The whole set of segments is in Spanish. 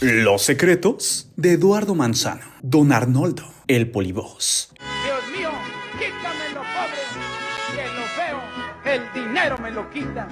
Los secretos de Eduardo Manzano, Don Arnoldo, el Polivoz. Dios mío, quítame lo pobre, que lo feo, el dinero me lo quita.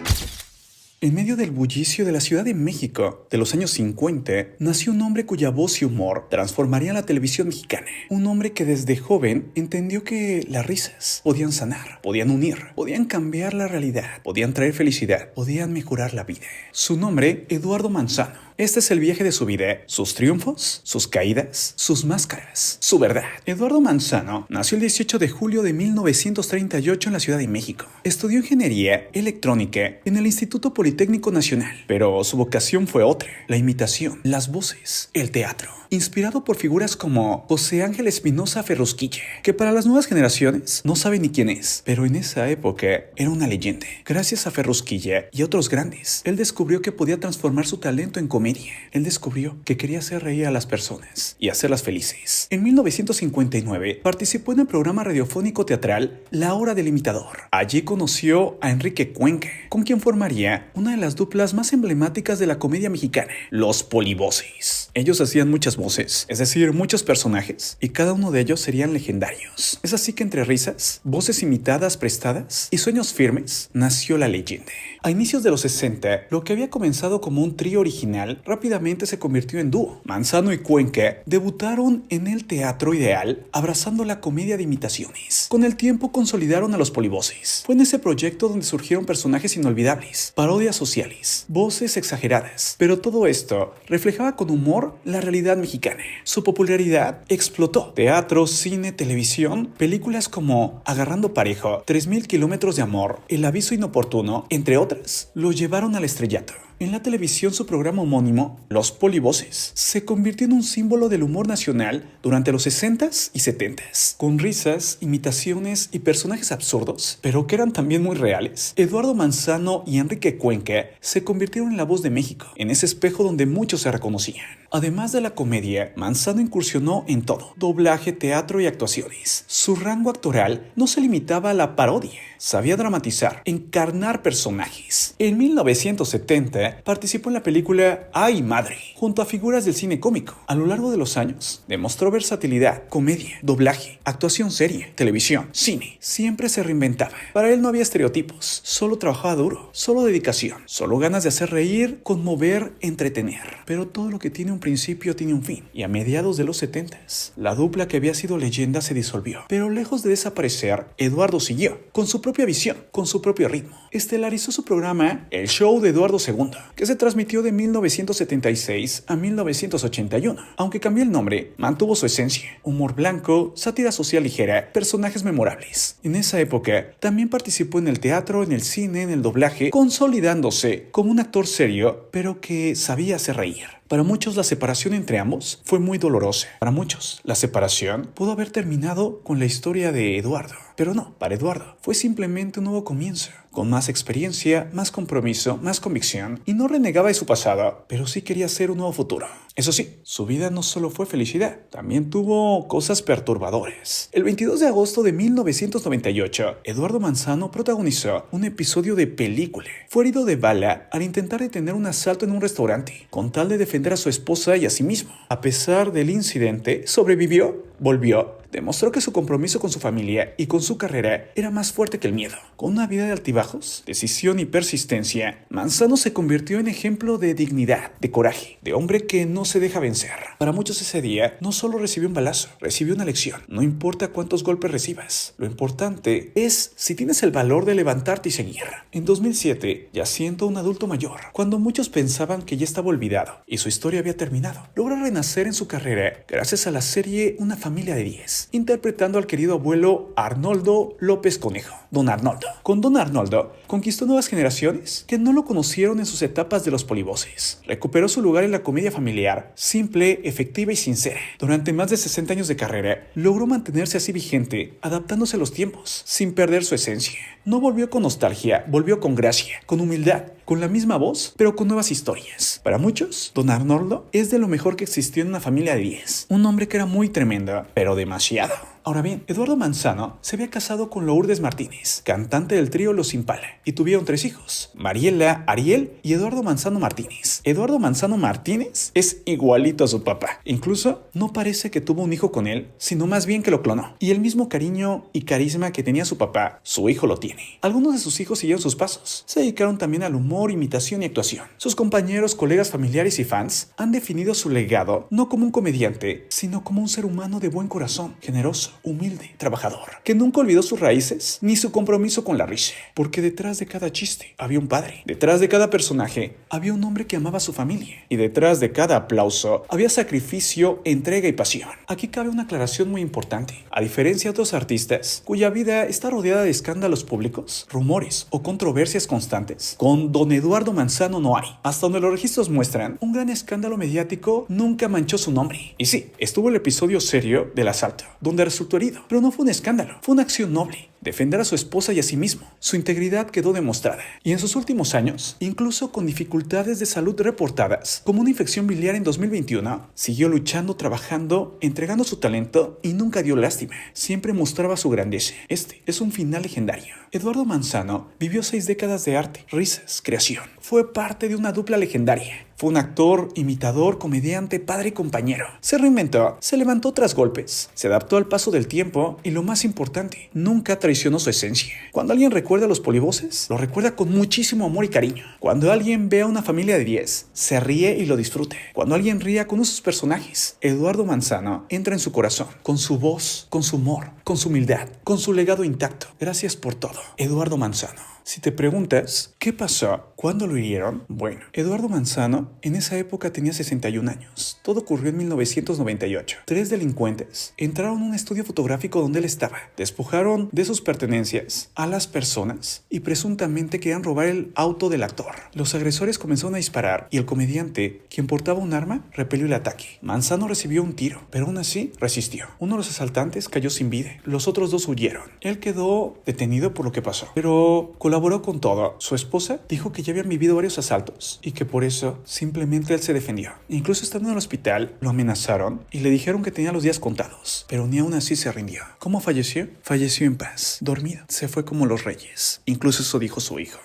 En medio del bullicio de la Ciudad de México de los años 50, nació un hombre cuya voz y humor transformarían la televisión mexicana. Un hombre que desde joven entendió que las risas podían sanar, podían unir, podían cambiar la realidad, podían traer felicidad, podían mejorar la vida. Su nombre, Eduardo Manzano. Este es el viaje de su vida, sus triunfos, sus caídas, sus máscaras, su verdad. Eduardo Manzano nació el 18 de julio de 1938 en la Ciudad de México. Estudió ingeniería electrónica en el Instituto Politécnico Nacional, pero su vocación fue otra: la imitación, las voces, el teatro. Inspirado por figuras como José Ángel Espinosa Ferrusquilla, que para las nuevas generaciones no saben ni quién es, pero en esa época era una leyenda. Gracias a Ferrusquilla y otros grandes, él descubrió que podía transformar su talento en comedia. Él descubrió que quería hacer reír a las personas y hacerlas felices. En 1959 participó en el programa radiofónico teatral La Hora del Imitador. Allí conoció a Enrique Cuenca, con quien formaría una de las duplas más emblemáticas de la comedia mexicana, los Polivoces. Ellos hacían muchas voces, es decir, muchos personajes, y cada uno de ellos serían legendarios. Es así que entre risas, voces imitadas prestadas y sueños firmes, nació la leyenda. A inicios de los 60, lo que había comenzado como un trío original rápidamente se convirtió en dúo. Manzano y Cuenca debutaron en el Teatro Ideal abrazando la comedia de imitaciones. Con el tiempo consolidaron a los Polivoces. Fue en ese proyecto donde surgieron personajes inolvidables, parodias sociales, voces exageradas, pero todo esto reflejaba con humor la realidad mexicana. Su popularidad explotó. Teatro, cine, televisión, películas como Agarrando Parejo, 3000 kilómetros de amor, El aviso inoportuno, entre otras, lo llevaron al estrellato. En la televisión, su programa homónimo, Los Polivoces, se convirtió en un símbolo del humor nacional durante los 60s y 70s. Con risas, imitaciones y personajes absurdos, pero que eran también muy reales, Eduardo Manzano y Enrique Cuenca se convirtieron en la voz de México, en ese espejo donde muchos se reconocían. Además de la comedia, Manzano incursionó en todo: doblaje, teatro y actuaciones. Su rango actoral no se limitaba a la parodia. Sabía dramatizar, encarnar personajes. En 1970 participó en la película ¡Ay, madre!, junto a figuras del cine cómico. A lo largo de los años, demostró versatilidad: comedia, doblaje, actuación seria, televisión, cine. Siempre se reinventaba. Para él no había estereotipos, solo trabajaba duro, solo dedicación, solo ganas de hacer reír, conmover, entretener. Pero todo lo que tiene un principio tiene un fin, y a mediados de los 70s, la dupla que había sido leyenda se disolvió. Pero lejos de desaparecer, Eduardo siguió, con su propia visión, con su propio ritmo. Estelarizó su programa El Show de Eduardo II, que se transmitió de 1976 a 1981. Aunque cambió el nombre, mantuvo su esencia: humor blanco, sátira social ligera, personajes memorables. En esa época, también participó en el teatro, en el cine, en el doblaje, consolidándose como un actor serio, pero que sabía hacer reír. Para muchos, la separación entre ambos fue muy dolorosa. Para muchos, la separación pudo haber terminado con la historia de Eduardo. Pero no, para Eduardo fue simplemente un nuevo comienzo, con más experiencia, más compromiso, más convicción, y no renegaba de su pasado, pero sí quería hacer un nuevo futuro. Eso sí, su vida no solo fue felicidad, también tuvo cosas perturbadoras. El 22 de agosto de 1998, Eduardo Manzano protagonizó un episodio de película. Fue herido de bala al intentar detener un asalto en un restaurante, con tal de defender a su esposa y a sí mismo. A pesar del incidente, sobrevivió, volvió, demostró que su compromiso con su familia y con su carrera era más fuerte que el miedo. Con una vida de altibajos, decisión y persistencia, Manzano se convirtió en ejemplo de dignidad, de coraje, de hombre que no se deja vencer. Para muchos ese día no solo recibió un balazo, recibió una lección. No importa cuántos golpes recibas, lo importante es si tienes el valor de levantarte y seguir. En 2007, ya siendo un adulto mayor, cuando muchos pensaban que ya estaba olvidado y su historia había terminado, logra renacer en su carrera gracias a la serie Una familia de 10, interpretando al querido abuelo Arnoldo López Conejo, Don Arnoldo. Con Don Arnoldo conquistó nuevas generaciones que no lo conocieron en sus etapas de los Polivoces. Recuperó su lugar en la comedia familiar, simple, efectiva y sincera. Durante más de 60 años de carrera, logró mantenerse así vigente, adaptándose a los tiempos, sin perder su esencia. No volvió con nostalgia, volvió con gracia, con humildad, con la misma voz, pero con nuevas historias. Para muchos, Don Arnoldo es de lo mejor que existió en Una familia de 10. Un hombre que era muy tremendo, pero demasiado. Ahora bien, Eduardo Manzano se había casado con Lourdes Martínez, cantante del trío Los Impala, y tuvieron 3 hijos, Mariela, Ariel y Eduardo Manzano Martínez. Eduardo Manzano Martínez es igualito a su papá. Incluso no parece que tuvo un hijo con él, sino más bien que lo clonó. Y el mismo cariño y carisma que tenía su papá, su hijo lo tiene. Algunos de sus hijos siguieron sus pasos. Se dedicaron también al humor, imitación y actuación. Sus compañeros, colegas, familiares y fans han definido su legado no como un comediante, sino como un ser humano de buen corazón, generoso, humilde, trabajador, que nunca olvidó sus raíces ni su compromiso con la risa, porque detrás de cada chiste había un padre, detrás de cada personaje había un hombre que amaba a su familia, y detrás de cada aplauso había sacrificio, entrega y pasión. Aquí cabe una aclaración muy importante. A diferencia de otros artistas, cuya vida está rodeada de escándalos públicos, rumores o controversias constantes, con don Eduardo Manzano no hay. Hasta donde los registros muestran, un gran escándalo mediático nunca manchó su nombre. Y sí, estuvo el episodio serio del asalto, donde resultó herido, pero no fue un escándalo, fue una acción noble. Defender a su esposa y a sí mismo. Su integridad quedó demostrada. Y en sus últimos años, incluso con dificultades de salud reportadas, como una infección biliar en 2021, siguió luchando, trabajando, entregando su talento y nunca dio lástima. Siempre mostraba su grandeza. Este es un final legendario. Eduardo Manzano vivió 6 décadas de arte, risas, creación. Fue parte de una dupla legendaria. Fue un actor, imitador, comediante, padre y compañero. Se reinventó, se levantó tras golpes, se adaptó al paso del tiempo y lo más importante, nunca traicionó su esencia. Cuando alguien recuerda a los polivoces, lo recuerda con muchísimo amor y cariño. Cuando alguien ve a una familia de 10, se ríe y lo disfrute. Cuando alguien ríe con sus personajes, Eduardo Manzano entra en su corazón, con su voz, con su humor, con su humildad, con su legado intacto. Gracias por todo, Eduardo Manzano. Si te preguntas, ¿qué pasó? ¿Cuándo lo hirieron? Bueno, Eduardo Manzano en esa época tenía 61 años. Todo ocurrió en 1998. 3 delincuentes entraron a un estudio fotográfico donde él estaba. Despojaron de sus pertenencias a las personas y presuntamente querían robar el auto del actor. Los agresores comenzaron a disparar y el comediante, quien portaba un arma, repelió el ataque. Manzano recibió un tiro, pero aún así resistió. Uno de los asaltantes cayó sin vida. Los otros 2 huyeron. Él quedó detenido por lo que pasó, pero colaboró con todo. Su esposa dijo que ya habían vivido varios asaltos y que por eso simplemente él se defendió. Incluso estando en el hospital, lo amenazaron y le dijeron que tenía los días contados, pero ni aún así se rindió. ¿Cómo falleció? Falleció en paz, dormido. Se fue como los reyes. Incluso eso dijo su hijo.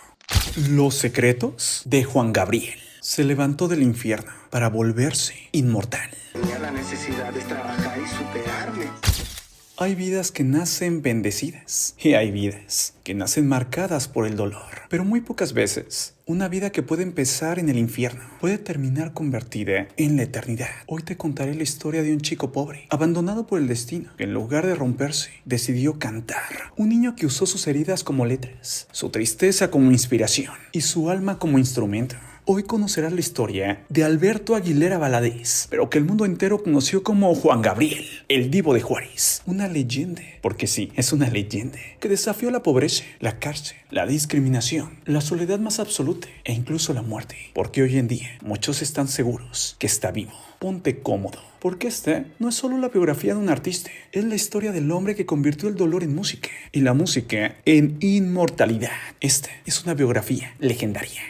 Los secretos de Juan Gabriel. Se levantó del infierno para volverse inmortal. Tenía la necesidad de trabajar y superarme. Hay vidas que nacen bendecidas y hay vidas que nacen marcadas por el dolor. Pero muy pocas veces, una vida que puede empezar en el infierno puede terminar convertida en la eternidad. Hoy te contaré la historia de un chico pobre, abandonado por el destino, que en lugar de romperse, decidió cantar. Un niño que usó sus heridas como letras, su tristeza como inspiración y su alma como instrumento. Hoy conocerás la historia de Alberto Aguilera Valadez, pero que el mundo entero conoció como Juan Gabriel, el Divo de Juárez. Una leyenda, porque sí, es una leyenda, que desafió la pobreza, la cárcel, la discriminación, la soledad más absoluta e incluso la muerte. Porque hoy en día muchos están seguros que está vivo. Ponte cómodo, porque esta no es solo la biografía de un artista, es la historia del hombre que convirtió el dolor en música y la música en inmortalidad. Esta es una biografía legendaria.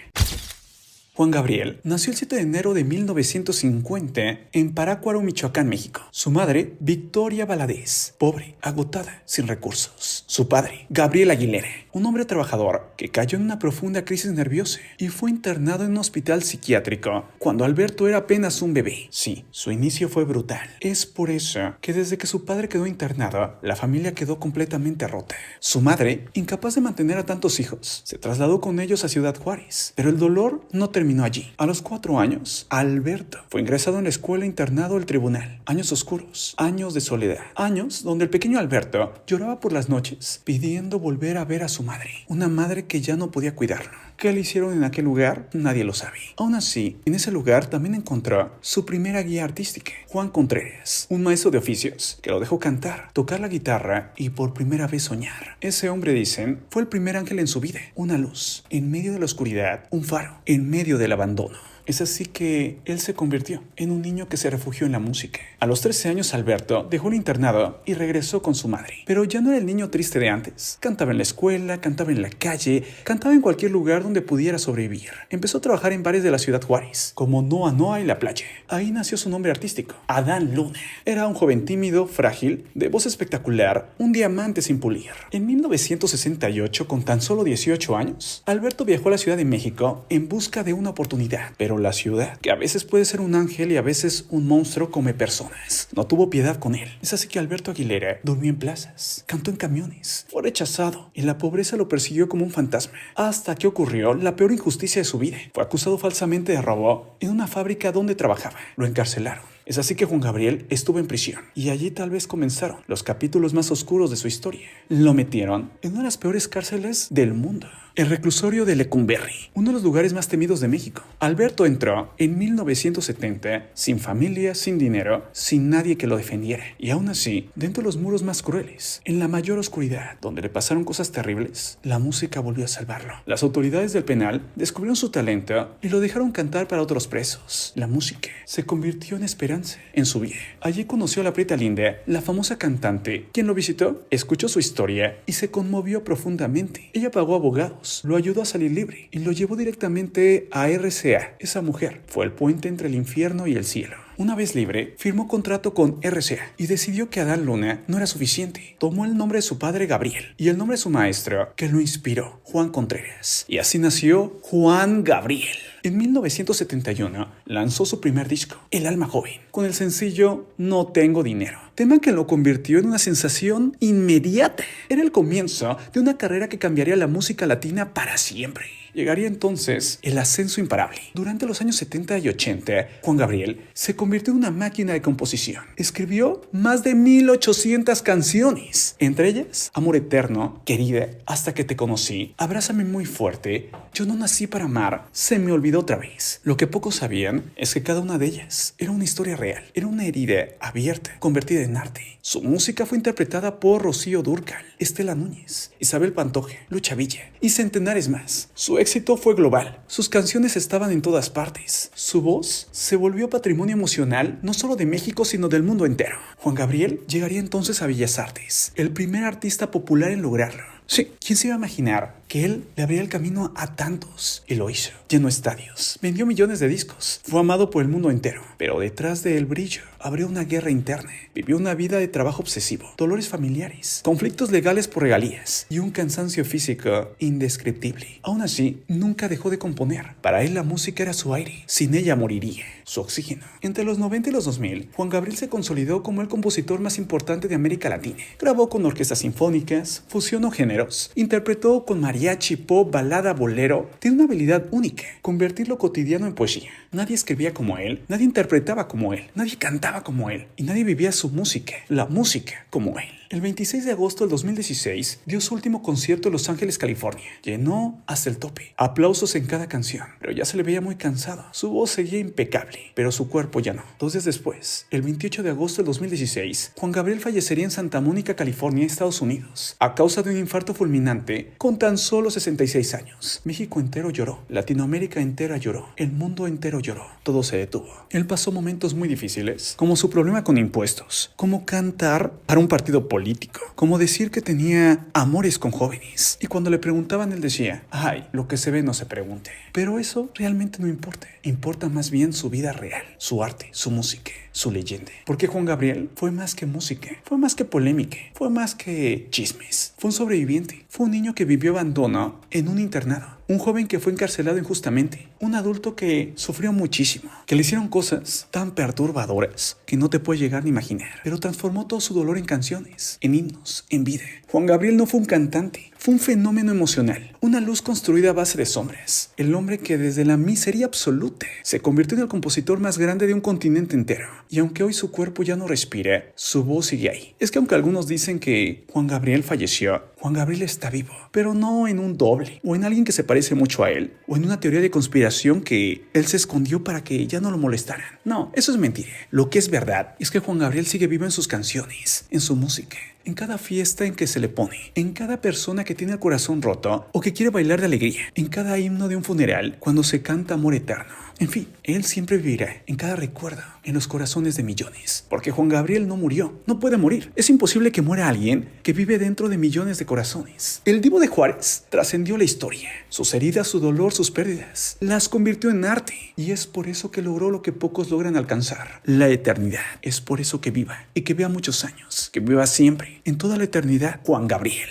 Juan Gabriel nació el 7 de enero de 1950 en Parácuaro, Michoacán, México. Su madre, Victoria Valadez, pobre, agotada, sin recursos. Su padre, Gabriel Aguilera, un hombre trabajador que cayó en una profunda crisis nerviosa y fue internado en un hospital psiquiátrico cuando Alberto era apenas un bebé. Sí, su inicio fue brutal. Es por eso que desde que su padre quedó internado, la familia quedó completamente rota. Su madre, incapaz de mantener a tantos hijos, se trasladó con ellos a Ciudad Juárez, pero el dolor no terminó allí. A los 4 años, Alberto fue ingresado en la escuela internado del tribunal. Años oscuros, años de soledad, años donde el pequeño Alberto lloraba por las noches pidiendo volver a ver a su madre, una madre que ya no podía cuidarlo. ¿Qué le hicieron en aquel lugar? Nadie lo sabe. Aún así, en ese lugar también encontró su primera guía artística, Juan Contreras, un maestro de oficios que lo dejó cantar, tocar la guitarra y por primera vez soñar. Ese hombre, dicen, fue el primer ángel en su vida, una luz en medio de la oscuridad, un faro en medio del abandono. Es así que él se convirtió en un niño que se refugió en la música. A los 13 años Alberto dejó el internado y regresó con su madre. Pero ya no era el niño triste de antes. Cantaba en la escuela, cantaba en la calle, cantaba en cualquier lugar donde pudiera sobrevivir. Empezó a trabajar en bares de la ciudad Juárez, como Noa Noa y La Playa. Ahí nació su nombre artístico, Adán Luna. Era un joven tímido, frágil, de voz espectacular, un diamante sin pulir. En 1968, con tan solo 18 años, Alberto viajó a la Ciudad de México en busca de una oportunidad. Pero la ciudad, que a veces puede ser un ángel y a veces un monstruo, come personas, no tuvo piedad con él. Es así que Alberto Aguilera durmió en plazas, cantó en camiones, fue rechazado y la pobreza lo persiguió como un fantasma. Hasta que ocurrió la peor injusticia de su vida. Fue acusado falsamente de robo en una fábrica donde trabajaba. Lo encarcelaron. Es así que Juan Gabriel estuvo en prisión y allí tal vez comenzaron los capítulos más oscuros de su historia. Lo metieron en una de las peores cárceles del mundo, el reclusorio de Lecumberri, uno de los lugares más temidos de México. Alberto entró en 1970 sin familia, sin dinero, sin nadie que lo defendiera. Y aún así, dentro de los muros más crueles, en la mayor oscuridad, donde le pasaron cosas terribles, la música volvió a salvarlo. Las autoridades del penal descubrieron su talento y lo dejaron cantar para otros presos. La música se convirtió en esperanza en su vida. Allí conoció a la Prieta Linda, la famosa cantante, quien lo visitó, escuchó su historia y se conmovió profundamente. Ella pagó abogados, lo ayudó a salir libre y lo llevó directamente a RCA. Esa mujer fue el puente entre el infierno y el cielo. Una vez libre, firmó contrato con RCA y decidió que Adán Luna no era suficiente. Tomó el nombre de su padre Gabriel y el nombre de su maestro que lo inspiró, Juan Contreras. Y así nació Juan Gabriel. En 1971 lanzó su primer disco, El Alma Joven, con el sencillo No Tengo Dinero, tema que lo convirtió en una sensación inmediata. Era el comienzo de una carrera que cambiaría la música latina para siempre. Llegaría entonces el ascenso imparable. Durante los años 70 y 80, Juan Gabriel se convirtió en una máquina de composición. Escribió más de 1800 canciones, entre ellas Amor Eterno, Querida, Hasta que te conocí, Abrázame muy fuerte, Yo no nací para amar, Se me olvidó otra vez. Lo que pocos sabían es que cada una de ellas era una historia real, era una herida abierta, convertida en arte. Su música fue interpretada por Rocío Dúrcal, Estela Núñez, Isabel Pantoja, Lucha Villa y centenares más. Su éxito fue global. Sus canciones estaban en todas partes. Su voz se volvió patrimonio emocional no solo de México, sino del mundo entero. Juan Gabriel llegaría entonces a Bellas Artes, el primer artista popular en lograrlo. Sí, ¿quién se iba a imaginar que él le abría el camino a tantos? Y lo hizo. Llenó estadios, vendió millones de discos, fue amado por el mundo entero. Pero detrás del brillo abrió una guerra interna. Vivió una vida de trabajo obsesivo, dolores familiares, conflictos legales por regalías y un cansancio físico indescriptible. Aún así, nunca dejó de componer. Para él la música era su aire. Sin ella moriría, su oxígeno. Entre los 90 y los 2000, Juan Gabriel se consolidó como el compositor más importante de América Latina. Grabó con orquestas sinfónicas, fusionó géneros, interpretó con mariachi, pop, balada, bolero. Tiene una habilidad única: convertir lo cotidiano en poesía. Nadie escribía como él, nadie interpretaba como él, nadie cantaba como él y nadie vivía su música, la música, como él. El 26 de agosto del 2016 dio su último concierto en Los Ángeles, California. Llenó hasta el tope. Aplausos en cada canción, pero ya se le veía muy cansado. Su voz seguía impecable, pero su cuerpo ya no. 2 días después, el 28 de agosto del 2016, Juan Gabriel fallecería en Santa Mónica, California, Estados Unidos, a causa de un infarto fulminante con tan solo 66 años. México entero lloró, Latinoamérica entera lloró, el mundo entero lloró. Todo se detuvo. Él pasó momentos muy difíciles, como su problema con impuestos, como cantar para un partido político, como decir que tenía amores con jóvenes. Y cuando le preguntaban, él decía: ay, lo que se ve no se pregunte. Pero eso realmente no importa. Importa más bien su vida real, su arte, su música, su leyenda. Porque Juan Gabriel fue más que música, fue más que polémica, fue más que chismes. Fue un sobreviviente, fue un niño que vivió abandono en un internado. Un joven que fue encarcelado injustamente. Un adulto que sufrió muchísimo. Que le hicieron cosas tan perturbadoras que no te puedes llegar ni imaginar. Pero transformó todo su dolor en canciones, en himnos, en vida. Juan Gabriel no fue un cantante. Fue un fenómeno emocional. Una luz construida a base de sombras. El hombre que desde la miseria absoluta se convirtió en el compositor más grande de un continente entero. Y aunque hoy su cuerpo ya no respira, su voz sigue ahí. Es que aunque algunos dicen que Juan Gabriel falleció, Juan Gabriel está vivo. Pero no en un doble, o en alguien que se parece mucho a él, o en una teoría de conspiración que él se escondió para que ya no lo molestaran. No, eso es mentira. Lo que es verdad es que Juan Gabriel sigue vivo en sus canciones, en su música, en cada fiesta en que se le pone, en cada persona que tiene el corazón roto o que quiere bailar de alegría, en cada himno de un funeral cuando se canta Amor Eterno, En fin, él siempre vivirá en cada recuerdo, en los corazones de millones. Porque Juan Gabriel no murió, no puede morir. Es imposible que muera alguien que vive dentro de millones de corazones. El Divo de Juárez trascendió la historia. Sus heridas, su dolor, sus pérdidas, las convirtió en arte. Y es por eso que logró lo que pocos logran alcanzar, la eternidad. Es por eso que viva y que viva muchos años, que viva siempre, en toda la eternidad, Juan Gabriel.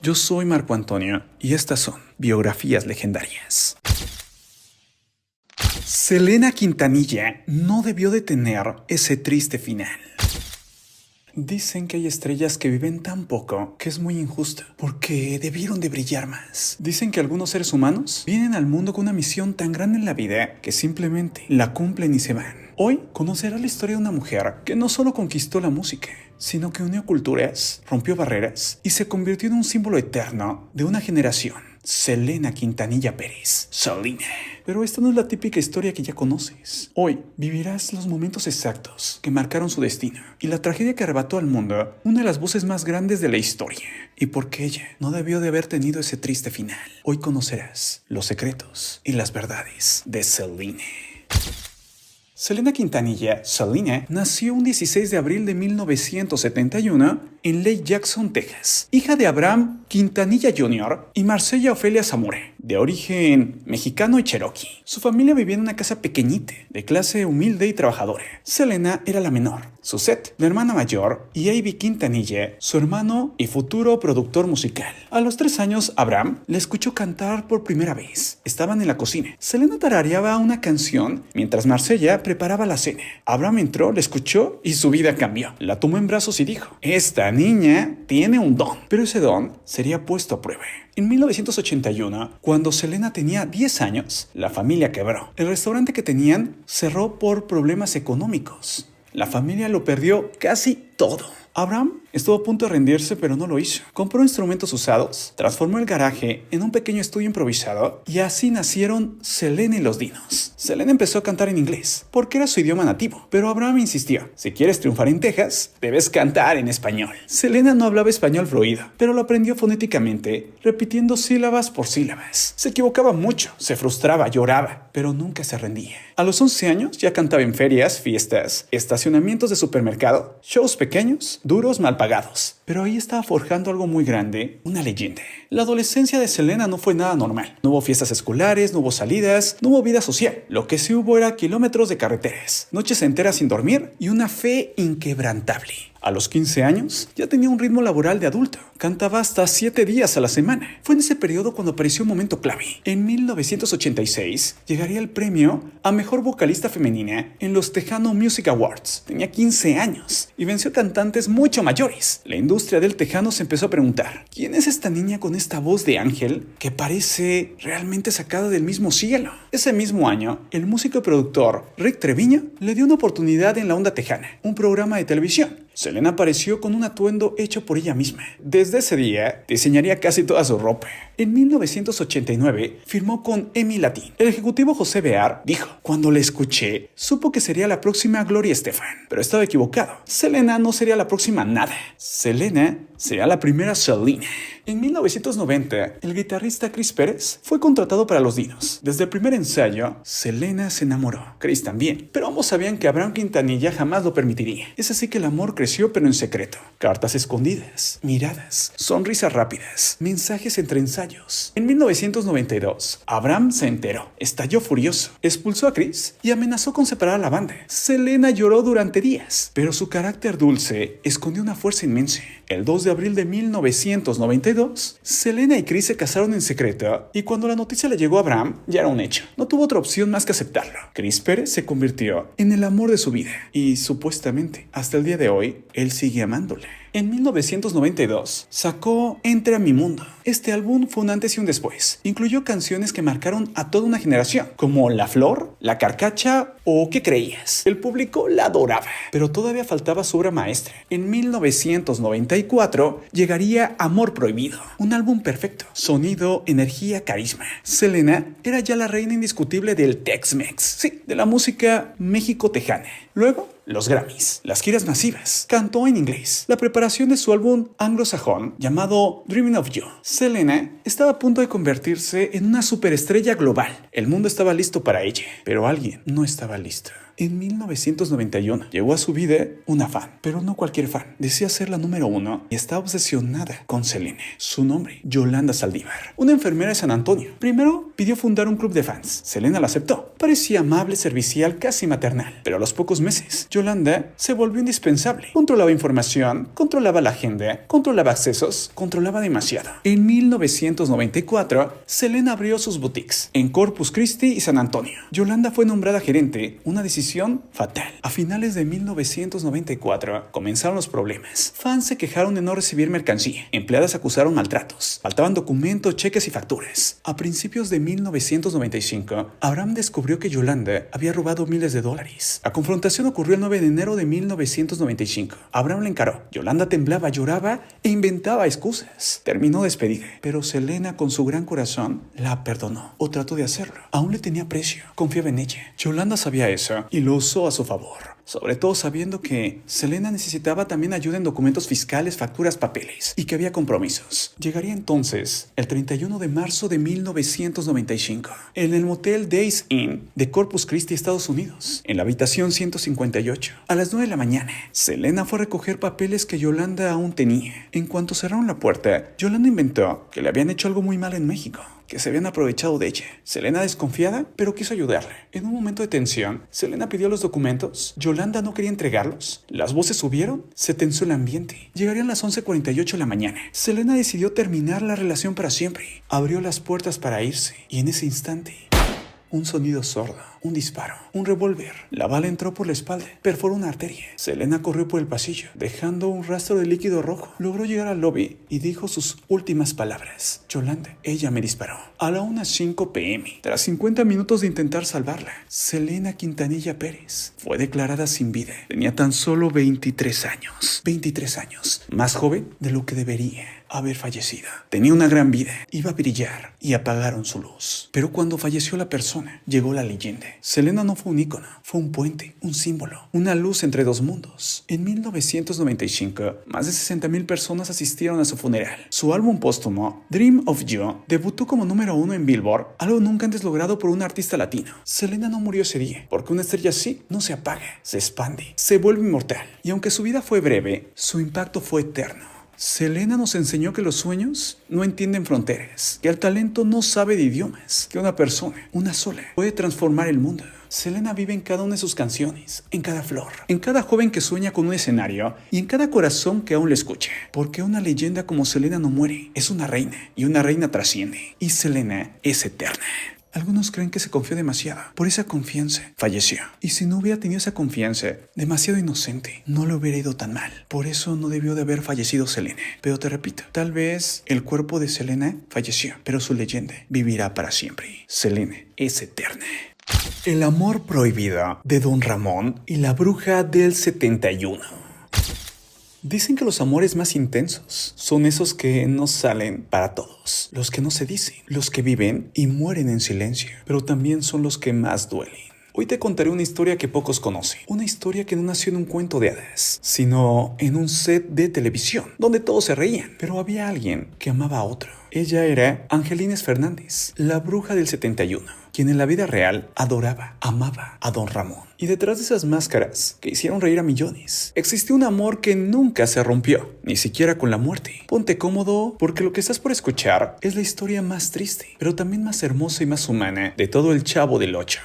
Yo soy Marco Antonio y estas son biografías legendarias. Selena Quintanilla no debió de tener ese triste final. Dicen que hay estrellas que viven tan poco que es muy injusto, porque debieron de brillar más. Dicen que algunos seres humanos vienen al mundo con una misión tan grande en la vida que simplemente la cumplen y se van. Hoy conocerás la historia de una mujer que no solo conquistó la música, sino que unió culturas, rompió barreras y se convirtió en un símbolo eterno de una generación. Selena Quintanilla Pérez, Selena. Pero esta no es la típica historia que ya conoces. Hoy vivirás los momentos exactos que marcaron su destino y la tragedia que arrebató al mundo una de las voces más grandes de la historia. Y porque ella no debió de haber tenido ese triste final. Hoy conocerás los secretos y las verdades de Selena. Selena Quintanilla, Selena, nació un 16 de abril de 1971 en Lake Jackson, Texas, hija de Abraham Quintanilla Jr. y Marcella Ofelia Zamora, de origen mexicano y cherokee. Su familia vivía en una casa pequeñita, de clase humilde y trabajadora. Selena era la menor. Suzette, la hermana mayor, y Avi Quintanilla, su hermano y futuro productor musical. A los 3 años, Abraham le escuchó cantar por primera vez. Estaban en la cocina. Selena tarareaba una canción mientras Marcella preparaba la cena. Abraham entró, la escuchó y su vida cambió. La tomó en brazos y dijo: "Esta niña tiene un don", pero ese don sería puesto a prueba. En 1981, cuando Selena tenía 10 años, la familia quebró. El restaurante que tenían cerró por problemas económicos. La familia lo perdió casi todo. Abraham estuvo a punto de rendirse, pero no lo hizo. Compró instrumentos usados, transformó el garaje en un pequeño estudio improvisado y así nacieron Selena y los Dinos. Selena empezó a cantar en inglés, porque era su idioma nativo, pero Abraham insistió: "Si quieres triunfar en Texas, debes cantar en español". Selena no hablaba español fluido, pero lo aprendió fonéticamente, repitiendo sílabas por sílabas. Se equivocaba mucho, se frustraba, lloraba, pero nunca se rendía. A los 11 años ya cantaba en ferias, fiestas, estacionamientos de supermercado, shows pequeños, duros, mal pagados. Pero ahí estaba forjando algo muy grande, una leyenda. La adolescencia de Selena no fue nada normal. No hubo fiestas escolares, no hubo salidas, no hubo vida social. Lo que sí hubo era kilómetros de carreteras, noches enteras sin dormir y una fe inquebrantable. A los 15 años ya tenía un ritmo laboral de adulto. Cantaba hasta 7 días a la semana. Fue en ese periodo cuando apareció un momento clave. En 1986 llegaría el premio a Mejor Vocalista Femenina en los Tejano Music Awards. Tenía 15 años y venció cantantes mucho mayores. La industria del tejano se empezó a preguntar: ¿quién es esta niña con esta voz de ángel que parece realmente sacada del mismo cielo? Ese mismo año, el músico y productor Rick Treviño le dio una oportunidad en La Onda Tejana, un programa de televisión. Selena apareció con un atuendo hecho por ella misma. Desde ese día, diseñaría casi toda su ropa. En 1989, firmó con EMI Latin. El ejecutivo José Bear dijo: "Cuando la escuché, supo que sería la próxima Gloria Estefan". Pero estaba equivocado. Selena no sería la próxima nada. Selena sería la primera Selena. En 1990, el guitarrista Chris Pérez fue contratado para los Dinos. Desde el primer ensayo, Selena se enamoró. Chris también. Pero ambos sabían que Abraham Quintanilla jamás lo permitiría. Es así que el amor creció, pero en secreto. Cartas escondidas, miradas, sonrisas rápidas, mensajes entre ensayos. En 1992, Abraham se enteró, estalló furioso, expulsó a Chris y amenazó con separar a la banda. Selena lloró durante días, pero su carácter dulce escondió una fuerza inmensa. El 2 de abril de 1992, Selena y Chris se casaron en secreto y cuando la noticia le llegó a Abraham, ya era un hecho. No tuvo otra opción más que aceptarlo. Chris Pérez se convirtió en el amor de su vida y supuestamente, hasta el día de hoy, él sigue amándola. En 1992 sacó Entra a mi mundo. Este álbum fue un antes y un después. Incluyó canciones que marcaron a toda una generación, como La Flor, La Carcacha o ¿Qué creías? El público la adoraba, pero todavía faltaba su obra maestra. En 1994 llegaría Amor Prohibido, un álbum perfecto, sonido, energía, carisma. Selena era ya la reina indiscutible del Tex-Mex, sí, de la música México-tejana. Luego los Grammys, las giras masivas, cantó en inglés, la preparación de su álbum anglosajón llamado Dreaming of You. Selena estaba a punto de convertirse en una superestrella global. El mundo estaba listo para ella, pero alguien no estaba listo. En 1991 llegó a su vida una fan, pero no cualquier fan. Decía ser la número 1 y estaba obsesionada con Selena. Su nombre, Yolanda Saldívar, una enfermera de San Antonio. Primero pidió fundar un club de fans. Selena lo aceptó. Parecía amable, servicial, casi maternal. Pero a los pocos meses, Yolanda se volvió indispensable. Controlaba información, controlaba la agenda, controlaba accesos, controlaba demasiado. En 1994, Selena abrió sus boutiques en Corpus Christi y San Antonio. Yolanda fue nombrada gerente, una decisión fatal. A finales de 1994 comenzaron los problemas. Fans se quejaron de no recibir mercancía. Empleadas acusaron maltratos. Faltaban documentos, cheques y facturas. A principios de 1995, Abraham descubrió que Yolanda había robado miles de dólares. La confrontación ocurrió el 9 de enero de 1995. Abraham la encaró. Yolanda temblaba, lloraba e inventaba excusas. Terminó despedida, pero Selena, con su gran corazón, la perdonó o trató de hacerlo. Aún le tenía aprecio, confiaba en ella. Yolanda sabía eso y lo usó a su favor. Sobre todo sabiendo que Selena necesitaba también ayuda en documentos fiscales, facturas, papeles, y que había compromisos. Llegaría entonces el 31 de marzo de 1995, en el motel Days Inn de Corpus Christi, Estados Unidos, en la habitación 158. A las 9 de la mañana, Selena fue a recoger papeles que Yolanda aún tenía. En cuanto cerraron la puerta, Yolanda inventó que le habían hecho algo muy malo en México, que se habían aprovechado de ella. Selena, desconfiada, pero quiso ayudarle. En un momento de tensión, Selena pidió los documentos. Yolanda no quería entregarlos. Las voces subieron, se tensó el ambiente. Llegarían las 11:48 de la mañana. Selena decidió terminar la relación para siempre. Abrió las puertas para irse, y en ese instante, un sonido sordo, un disparo, un revólver. La bala entró por la espalda, perforó una arteria. Selena corrió por el pasillo, dejando un rastro de líquido rojo. Logró llegar al lobby y dijo sus últimas palabras. Yolanda, ella me disparó. A la 1:05 p.m., tras 50 minutos de intentar salvarla, Selena Quintanilla Pérez fue declarada sin vida. Tenía tan solo 23 años. 23 años, más joven de lo que debería haber fallecido. Tenía una gran vida, iba a brillar, y apagaron su luz. Pero cuando falleció la persona, llegó la leyenda. Selena no fue un ícono, fue un puente, un símbolo, una luz entre dos mundos. En 1995, más de 60,000 personas asistieron a su funeral. Su álbum póstumo, Dream of You, debutó como número 1 en Billboard, algo nunca antes logrado por un artista latino. Selena no murió ese día, porque una estrella así no se apaga, se expande, se vuelve inmortal. Y aunque su vida fue breve, su impacto fue eterno. Selena nos enseñó que los sueños no entienden fronteras, que el talento no sabe de idiomas, que una persona, una sola, puede transformar el mundo. Selena vive en cada una de sus canciones, en cada flor, en cada joven que sueña con un escenario y en cada corazón que aún le escucha. Porque una leyenda como Selena no muere, es una reina, y una reina trasciende, y Selena es eterna. Algunos creen que se confió demasiado. Por esa confianza, falleció. Y si no hubiera tenido esa confianza, demasiado inocente, no le hubiera ido tan mal. Por eso no debió de haber fallecido Selena. Pero te repito, tal vez el cuerpo de Selena falleció, pero su leyenda vivirá para siempre. Selena es eterna. El amor prohibido de Don Ramón y la bruja del 71. Dicen que los amores más intensos son esos que no salen para todos, los que no se dicen, los que viven y mueren en silencio, pero también son los que más duelen. Hoy te contaré una historia que pocos conocen, una historia que no nació en un cuento de hadas, sino en un set de televisión, donde todos se reían, pero había alguien que amaba a otro. Ella era Angelines Fernández, la bruja del 71, quien en la vida real adoraba, amaba a Don Ramón. Y detrás de esas máscaras que hicieron reír a millones, existió un amor que nunca se rompió, ni siquiera con la muerte. Ponte cómodo, porque lo que estás por escuchar es la historia más triste, pero también más hermosa y más humana de todo el Chavo del Ocho.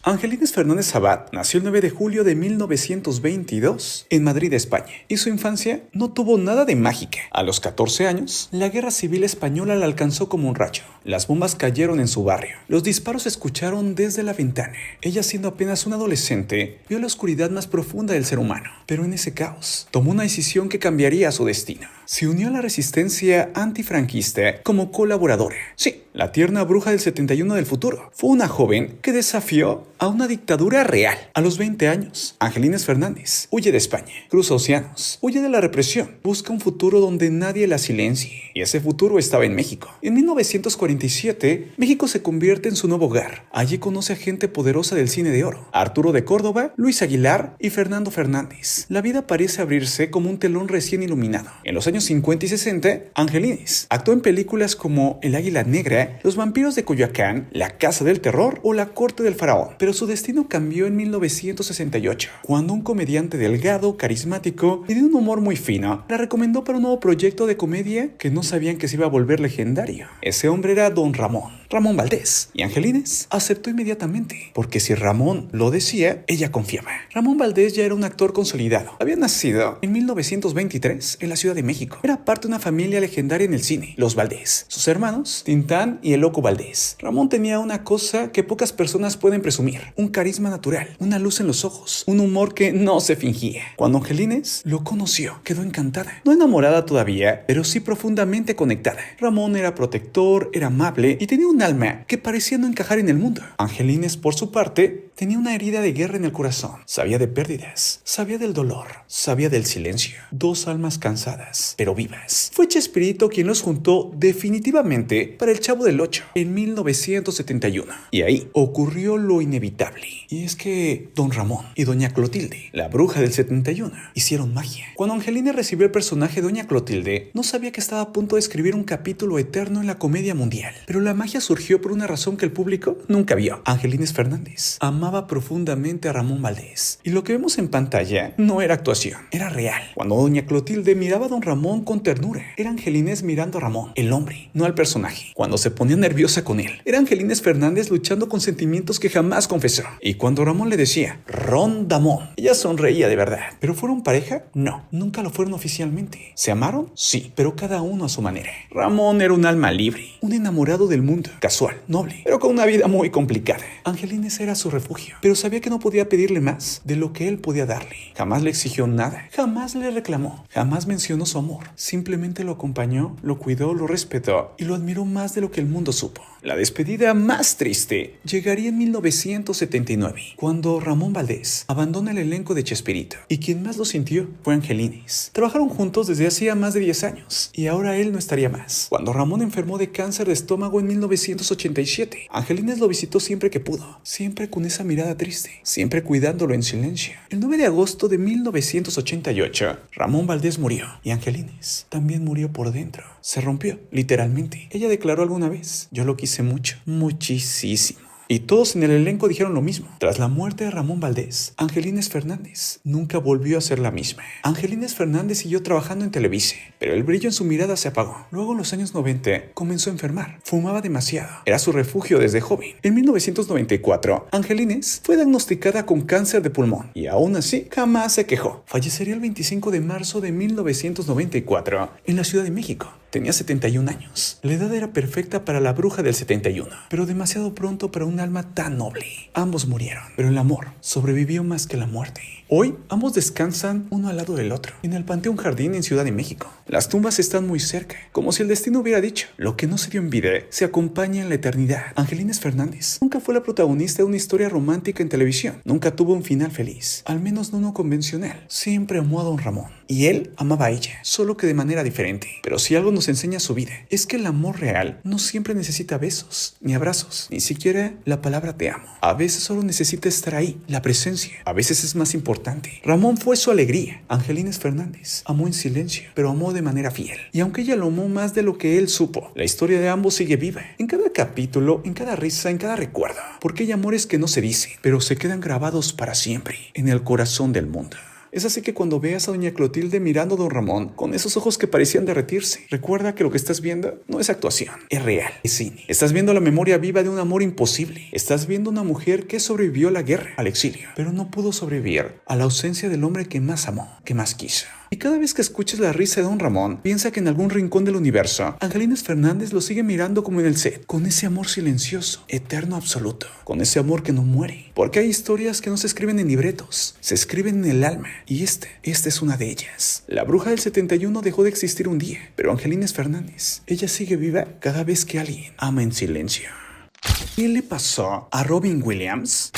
Angelines Fernández Sabat nació el 9 de julio de 1922 en Madrid, España, y su infancia no tuvo nada de mágica. A los 14 años, la Guerra Civil Española la alcanzó como un rayo. Las bombas cayeron en su barrio. Los disparos se escucharon desde la ventana. Ella, siendo apenas una adolescente, vio la oscuridad más profunda del ser humano. Pero en ese caos, tomó una decisión que cambiaría su destino. Se unió a la resistencia antifranquista como colaboradora. Sí, la tierna bruja del 71 del futuro. Fue una joven que desafió a una dictadura real. A los 20 años, Angelines Fernández huye de España, cruza océanos, huye de la represión, busca un futuro donde nadie la silencie. Y ese futuro estaba en México. En 1947, México se convierte en su nuevo hogar. Allí conoce a gente poderosa del cine de oro: Arturo de Córdoba, Luis Aguilar y Fernando Fernández. La vida parece abrirse como un telón recién iluminado. En los años 50 y 60, Angelines actuó en películas como El Águila Negra, Los Vampiros de Coyoacán, La Casa del Terror o La Corte del Faraón. Pero su destino cambió en 1968, cuando un comediante delgado, carismático y de un humor muy fino la recomendó para un nuevo proyecto de comedia que no sabían que se iba a volver legendario. Ese hombre era Don Ramón Valdés, y Angelines aceptó inmediatamente, porque si Ramón lo decía, ella confiaba. Ramón Valdés ya era un actor consolidado. Había nacido en 1923 en la Ciudad de México. Era parte de una familia legendaria en el cine, los Valdés. Sus hermanos, Tintán y el Loco Valdés. Ramón tenía una cosa que pocas personas pueden presumir: un carisma natural, una luz en los ojos, un humor que no se fingía. Cuando Angelines lo conoció, quedó encantada. No enamorada todavía, pero sí profundamente conectada. Ramón era protector, era amable y tenía un alma que parecía no encajar en el mundo. Angelines, por su parte, tenía una herida de guerra en el corazón. Sabía de pérdidas, sabía del dolor, sabía del silencio. Dos almas cansadas, pero vivas. Fue Chespirito quien los juntó definitivamente para El Chavo del Ocho en 1971. Y ahí ocurrió lo inevitable. Y es que Don Ramón y Doña Clotilde, la bruja del 71, hicieron magia. Cuando Angelines recibió el personaje de Doña Clotilde, no sabía que estaba a punto de escribir un capítulo eterno en la comedia mundial. Pero la magia surgió por una razón que el público nunca vio. Angelines Fernández amaba profundamente a Ramón Valdés. Y lo que vemos en pantalla no era actuación, era real. Cuando Doña Clotilde miraba a Don Ramón con ternura, era Angelines mirando a Ramón, el hombre, no al personaje. Cuando se ponía nerviosa con él, era Angelines Fernández luchando con sentimientos que jamás confesó. Y cuando Ramón le decía Ron Damón, ella sonreía de verdad. ¿Pero fueron pareja? No, nunca lo fueron oficialmente. ¿Se amaron? Sí, pero cada uno a su manera. Ramón era un alma libre, un enamorado del mundo, casual, noble, pero con una vida muy complicada. Angelines era su refugio, pero sabía que no podía pedirle más de lo que él podía darle. Jamás le exigió nada, jamás le reclamó, jamás mencionó su amor. Simplemente lo acompañó, lo cuidó, lo respetó y lo admiró más de lo que el mundo supo. La despedida más triste llegaría en 1979, cuando Ramón Valdés abandona el elenco de Chespirito, y quien más lo sintió fue Angelines. Trabajaron juntos desde hacía más de 10 años, y ahora él no estaría más. Cuando Ramón enfermó de cáncer de estómago en 1987, Angelines lo visitó siempre que pudo, siempre con esa mirada triste, siempre cuidándolo en silencio. El 9 de agosto de 1988, Ramón Valdés murió, y Angelines también murió por dentro. Se rompió, literalmente. Ella declaró alguna vez: yo lo quise mucho, muchísimo. Y todos en el elenco dijeron lo mismo. Tras la muerte de Ramón Valdés, Angelines Fernández nunca volvió a ser la misma. Angelines Fernández siguió trabajando en Televisa, pero el brillo en su mirada se apagó. Luego, en los años 90, comenzó a enfermar. Fumaba demasiado. Era su refugio desde joven. En 1994, Angelines fue diagnosticada con cáncer de pulmón, y aún así, jamás se quejó. Fallecería el 25 de marzo de 1994 en la Ciudad de México. Tenía 71 años. La edad era perfecta para la bruja del 71, pero demasiado pronto para un alma tan noble. Ambos murieron, pero el amor sobrevivió más que la muerte. Hoy, ambos descansan uno al lado del otro, en el Panteón Jardín en Ciudad de México. Las tumbas están muy cerca, como si el destino hubiera dicho: lo que no se dio en vida se acompaña en la eternidad. Angelines Fernández nunca fue la protagonista de una historia romántica en televisión. Nunca tuvo un final feliz, al menos no uno convencional. Siempre amó a Don Ramón, y él amaba a ella, solo que de manera diferente. Pero si algo nos enseña su vida, es que el amor real no siempre necesita besos, ni abrazos, ni siquiera la palabra te amo. A veces solo necesita estar ahí, la presencia. A veces es más importante. Ramón fue su alegría. Angelines Fernández amó en silencio, pero amó de manera fiel. Y aunque ella lo amó más de lo que él supo, la historia de ambos sigue viva. En cada capítulo, en cada risa, en cada recuerdo. Porque hay amores que no se dicen, pero se quedan grabados para siempre en el corazón del mundo. Es así que cuando veas a Doña Clotilde mirando a Don Ramón con esos ojos que parecían derretirse, recuerda que lo que estás viendo no es actuación, es real, es cine. Estás viendo la memoria viva de un amor imposible. Estás viendo una mujer que sobrevivió a la guerra, al exilio, pero no pudo sobrevivir a la ausencia del hombre que más amó, que más quiso. Y cada vez que escuches la risa de Don Ramón, piensa que en algún rincón del universo, Angelines Fernández lo sigue mirando como en el set, con ese amor silencioso, eterno, absoluto, con ese amor que no muere. Porque hay historias que no se escriben en libretos, se escriben en el alma. Y esta es una de ellas. La bruja del 71 dejó de existir un día, pero Angelina Fernández, ella sigue viva cada vez que alguien ama en silencio. ¿Qué le pasó a Robin Williams?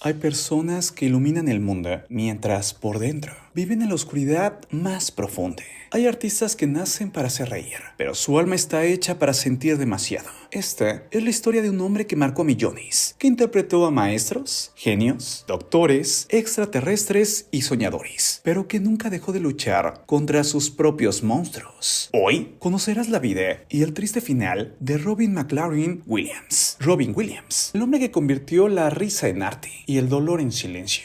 Hay personas que iluminan el mundo mientras por dentro viven en la oscuridad más profunda. Hay artistas que nacen para hacer reír, pero su alma está hecha para sentir demasiado. Esta es la historia de un hombre que marcó a millones, que interpretó a maestros, genios, doctores, extraterrestres y soñadores, pero que nunca dejó de luchar contra sus propios monstruos. Hoy conocerás la vida y el triste final de Robin McLaren Williams. Robin Williams, el hombre que convirtió la risa en arte y el dolor en silencio.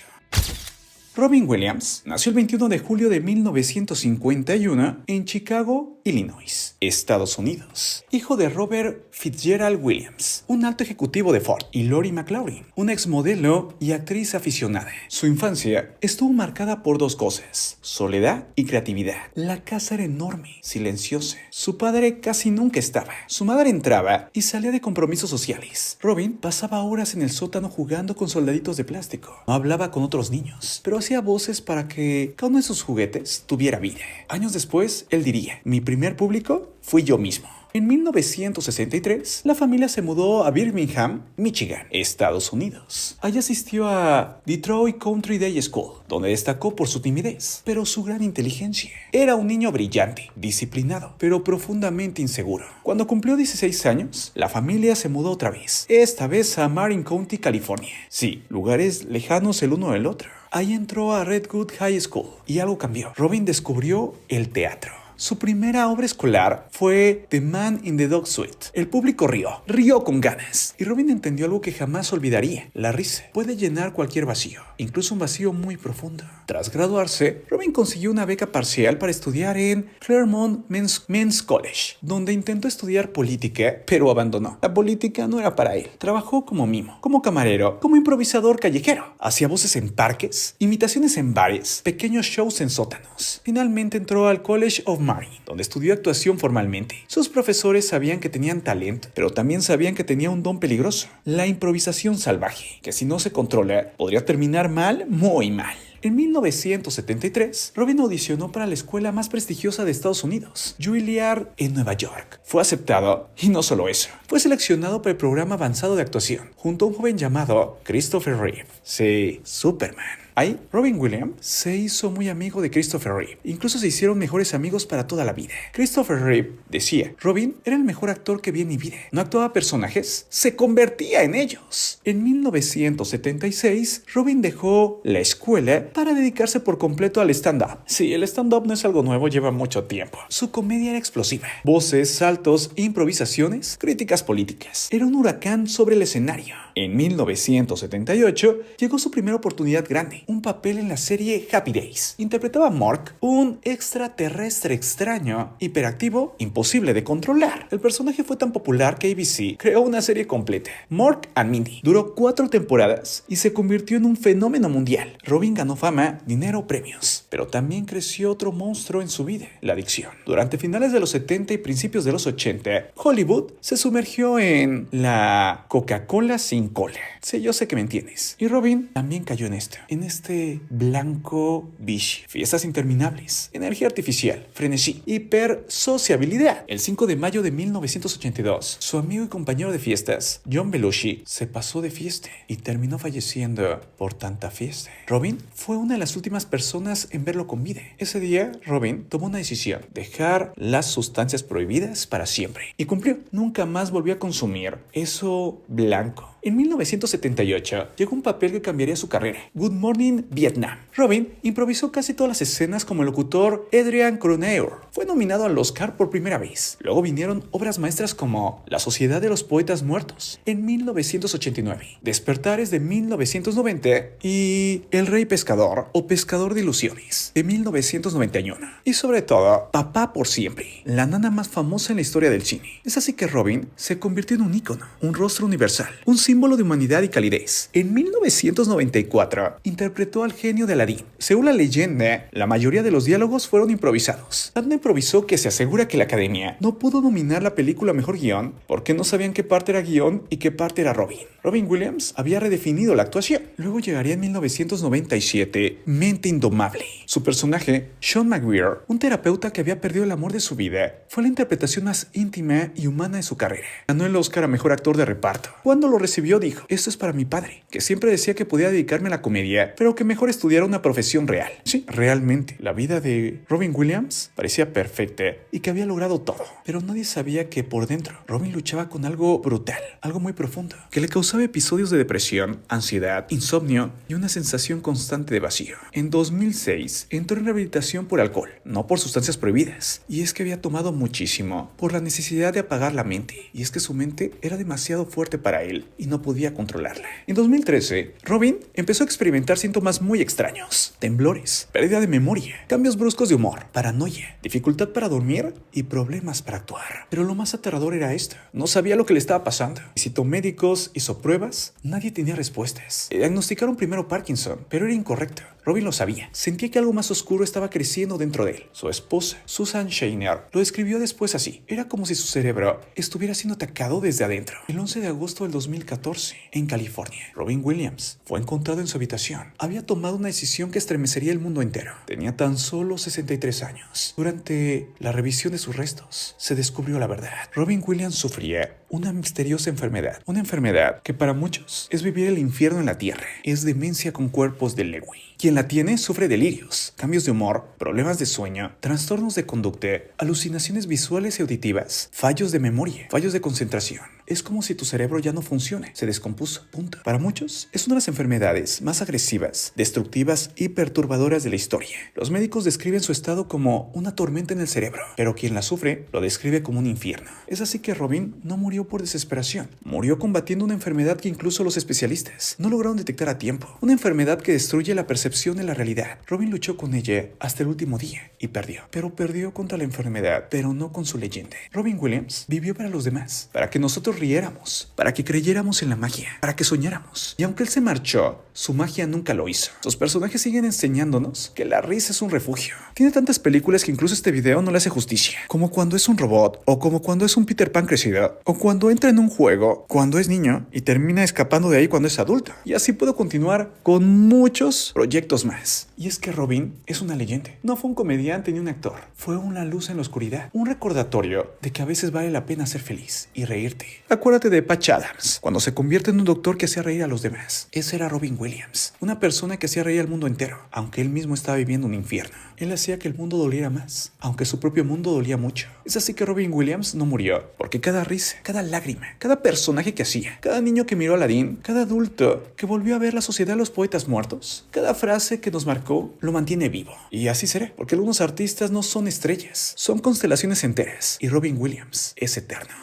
Robin Williams nació el 21 de julio de 1951 en Chicago, Illinois, Estados Unidos. Hijo de Robert Fitzgerald Williams, un alto ejecutivo de Ford, y Lori McLaurin, una exmodelo y actriz aficionada. Su infancia estuvo marcada por dos cosas: soledad y creatividad. La casa era enorme, silenciosa. Su padre casi nunca estaba. Su madre entraba y salía de compromisos sociales. Robin pasaba horas en el sótano jugando con soldaditos de plástico. No hablaba con otros niños, pero hacía voces para que cada uno de sus juguetes tuviera vida. Años después, él diría: mi primer público fui yo mismo. En 1963, la familia se mudó a Birmingham, Michigan, Estados Unidos. Allí asistió a Detroit Country Day School, donde destacó por su timidez, pero su gran inteligencia. Era un niño brillante, disciplinado, pero profundamente inseguro. Cuando cumplió 16 años, la familia se mudó otra vez, esta vez a Marin County, California. Sí, lugares lejanos el uno del otro. Ahí entró a Redwood High School y algo cambió. Robin descubrió el teatro. Su primera obra escolar fue The Man in the Dog Suite. El público rió con ganas. Y Robin entendió algo que jamás olvidaría: la risa puede llenar cualquier vacío, incluso un vacío muy profundo. Tras graduarse, Robin consiguió una beca parcial para estudiar en Claremont Men's College, donde intentó estudiar política, pero abandonó. La política no era para él. Trabajó como mimo, como camarero, como improvisador callejero. Hacía voces en parques, imitaciones en bares, pequeños shows en sótanos. Finalmente entró al College of Marin, donde estudió actuación formalmente. Sus profesores sabían que tenían talento, pero también sabían que tenía un don peligroso: la improvisación salvaje, que si no se controla, podría terminar mal, muy mal. En 1973, Robin audicionó para la escuela más prestigiosa de Estados Unidos, Juilliard, en Nueva York. Fue aceptado, y no solo eso, fue seleccionado para el programa avanzado de actuación, junto a un joven llamado Christopher Reeve. Sí, Superman. Ahí, Robin Williams se hizo muy amigo de Christopher Reeve. Incluso se hicieron mejores amigos para toda la vida. Christopher Reeve decía: Robin era el mejor actor que vi en mi vida. No actuaba personajes, se convertía en ellos. En 1976, Robin dejó la escuela para dedicarse por completo al stand-up. Sí, el stand-up no es algo nuevo, lleva mucho tiempo. Su comedia era explosiva. Voces, saltos, improvisaciones, críticas políticas. Era un huracán sobre el escenario. En 1978 llegó su primera oportunidad grande, un papel en la serie Happy Days. Interpretaba a Mork, un extraterrestre extraño, hiperactivo, imposible de controlar. El personaje fue tan popular que ABC creó una serie completa, Mork and Mindy. Duró 4 temporadas y se convirtió en un fenómeno mundial. Robin ganó fama, dinero, premios, pero también creció otro monstruo en su vida: la adicción. Durante finales de los 70 y principios de los 80, Hollywood se sumergió en la Coca-Cola sin cola. Sí, yo sé que me entiendes. Y Robin también cayó en esto, en este blanco biche. Fiestas interminables, energía artificial, frenesí, hipersociabilidad. El 5 de mayo de 1982, su amigo y compañero de fiestas, John Belushi, se pasó de fiesta y terminó falleciendo por tanta fiesta. Robin fue una de las últimas personas en verlo con vida. Ese día, Robin tomó una decisión: dejar las sustancias prohibidas para siempre. Y cumplió. Nunca más volvió a consumir eso blanco. En 1978 llegó un papel que cambiaría su carrera: Good Morning Vietnam. Robin improvisó casi todas las escenas como el locutor Adrian Cronauer. Fue nominado al Oscar por primera vez. Luego vinieron obras maestras como La Sociedad de los Poetas Muertos en 1989, Despertares de 1990 y El Rey Pescador o Pescador de Ilusiones de 1991. Y sobre todo, Papá por Siempre, la nana más famosa en la historia del cine. Es así que Robin se convirtió en un ícono, un rostro universal, un símbolo de humanidad y calidez. En 1994, interpretó al genio de Aladdin. Según la leyenda, la mayoría de los diálogos fueron improvisados. Tanto improvisó que se asegura que la Academia no pudo nominar la película a Mejor Guión porque no sabían qué parte era guión y qué parte era Robin. Robin Williams había redefinido la actuación. Luego llegaría en 1997 Mente Indomable. Su personaje, Sean McGuire, un terapeuta que había perdido el amor de su vida, fue la interpretación más íntima y humana de su carrera. Ganó el Oscar a Mejor Actor de Reparto. Cuando lo recibió dijo: esto es para mi padre, que siempre decía que podía dedicarme a la comedia, pero que mejor estudiara una profesión real. Sí, realmente, la vida de Robin Williams parecía perfecta y que había logrado todo. Pero nadie sabía que por dentro, Robin luchaba con algo brutal, algo muy profundo, que le causaba episodios de depresión, ansiedad, insomnio y una sensación constante de vacío. En 2006, entró en rehabilitación por alcohol, no por sustancias prohibidas. Y es que había tomado muchísimo por la necesidad de apagar la mente. Y es que su mente era demasiado fuerte para él y no podía controlarla. En 2013, Robin empezó a experimentar síntomas muy extraños: temblores, pérdida de memoria, cambios bruscos de humor, paranoia, dificultad para dormir y problemas para actuar. Pero lo más aterrador era esto: no sabía lo que le estaba pasando. Visitó médicos, hizo pruebas, nadie tenía respuestas. Le diagnosticaron primero Parkinson, pero era incorrecto. Robin lo sabía. Sentía que algo más oscuro estaba creciendo dentro de él. Su esposa, Susan Scheiner, lo describió después así: era como si su cerebro estuviera siendo atacado desde adentro. El 11 de agosto del 2014, en California, Robin Williams fue encontrado en su habitación. Había tomado una decisión que estremecería el mundo entero. Tenía tan solo 63 años. Durante la revisión de sus restos, se descubrió la verdad. Robin Williams sufría una misteriosa enfermedad. Una enfermedad que para muchos es vivir el infierno en la tierra. Es demencia con cuerpos de Lewy. Quien la tiene sufre delirios, cambios de humor, problemas de sueño, trastornos de conducta, alucinaciones visuales y auditivas, fallos de memoria, fallos de concentración. Es como si tu cerebro ya no funcione, se descompuso, punto. Para muchos, es una de las enfermedades más agresivas, destructivas y perturbadoras de la historia. Los médicos describen su estado como una tormenta en el cerebro, pero quien la sufre lo describe como un infierno. Es así que Robin no murió por desesperación, murió combatiendo una enfermedad que incluso los especialistas no lograron detectar a tiempo. Una enfermedad que destruye la percepción de la realidad. Robin luchó con ella hasta el último día y perdió. Pero perdió contra la enfermedad, pero no con su leyenda. Robin Williams vivió para los demás, para que nosotros riéramos, para que creyéramos en la magia, para que soñáramos. Y aunque él se marchó, su magia nunca lo hizo. Sus personajes siguen enseñándonos que la risa es un refugio. Tiene tantas películas que incluso este video no le hace justicia. Como cuando es un robot, o como cuando es un Peter Pan crecido, o cuando entra en un juego cuando es niño y termina escapando de ahí cuando es adulto. Y así puedo continuar con muchos proyectos más. Y es que Robin es una leyenda. No fue un comediante ni un actor. Fue una luz en la oscuridad. Un recordatorio de que a veces vale la pena ser feliz y reírte. Acuérdate de Patch Adams, cuando se convierte en un doctor que hacía reír a los demás. Ese era Robin Williams, una persona que hacía reír al mundo entero, aunque él mismo estaba viviendo un infierno. Él hacía que el mundo doliera más, aunque su propio mundo dolía mucho. Es así que Robin Williams no murió, porque cada risa, cada lágrima, cada personaje que hacía, cada niño que miró a Aladdin, cada adulto que volvió a ver la sociedad de los poetas muertos, cada frase que nos marcó, lo mantiene vivo. Y así será, porque algunos artistas no son estrellas, son constelaciones enteras, y Robin Williams es eterno.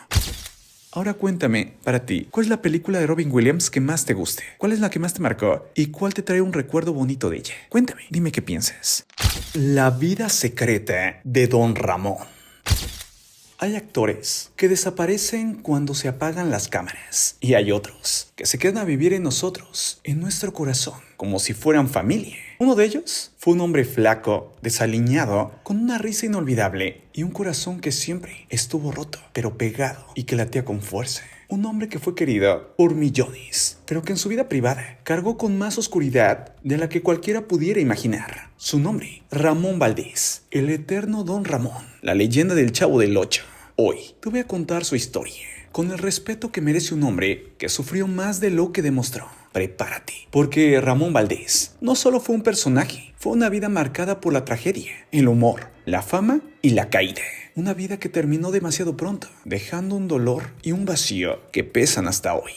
Ahora cuéntame, para ti, ¿cuál es la película de Robin Williams que más te guste? ¿Cuál es la que más te marcó? ¿Y cuál te trae un recuerdo bonito de ella? Cuéntame, dime qué piensas. La vida secreta de Don Ramón. Hay actores que desaparecen cuando se apagan las cámaras y hay otros que se quedan a vivir en nosotros, en nuestro corazón, como si fueran familia. Uno de ellos fue un hombre flaco, desaliñado, con una risa inolvidable y un corazón que siempre estuvo roto, pero pegado y que latía con fuerza. Un hombre que fue querido por millones, pero que en su vida privada cargó con más oscuridad de la que cualquiera pudiera imaginar. Su nombre, Ramón Valdés, el eterno Don Ramón, la leyenda del Chavo del Ocho. Hoy te voy a contar su historia, con el respeto que merece un hombre que sufrió más de lo que demostró. Prepárate, porque Ramón Valdés no solo fue un personaje, fue una vida marcada por la tragedia, el humor, la fama y la caída. Una vida que terminó demasiado pronto, dejando un dolor y un vacío que pesan hasta hoy.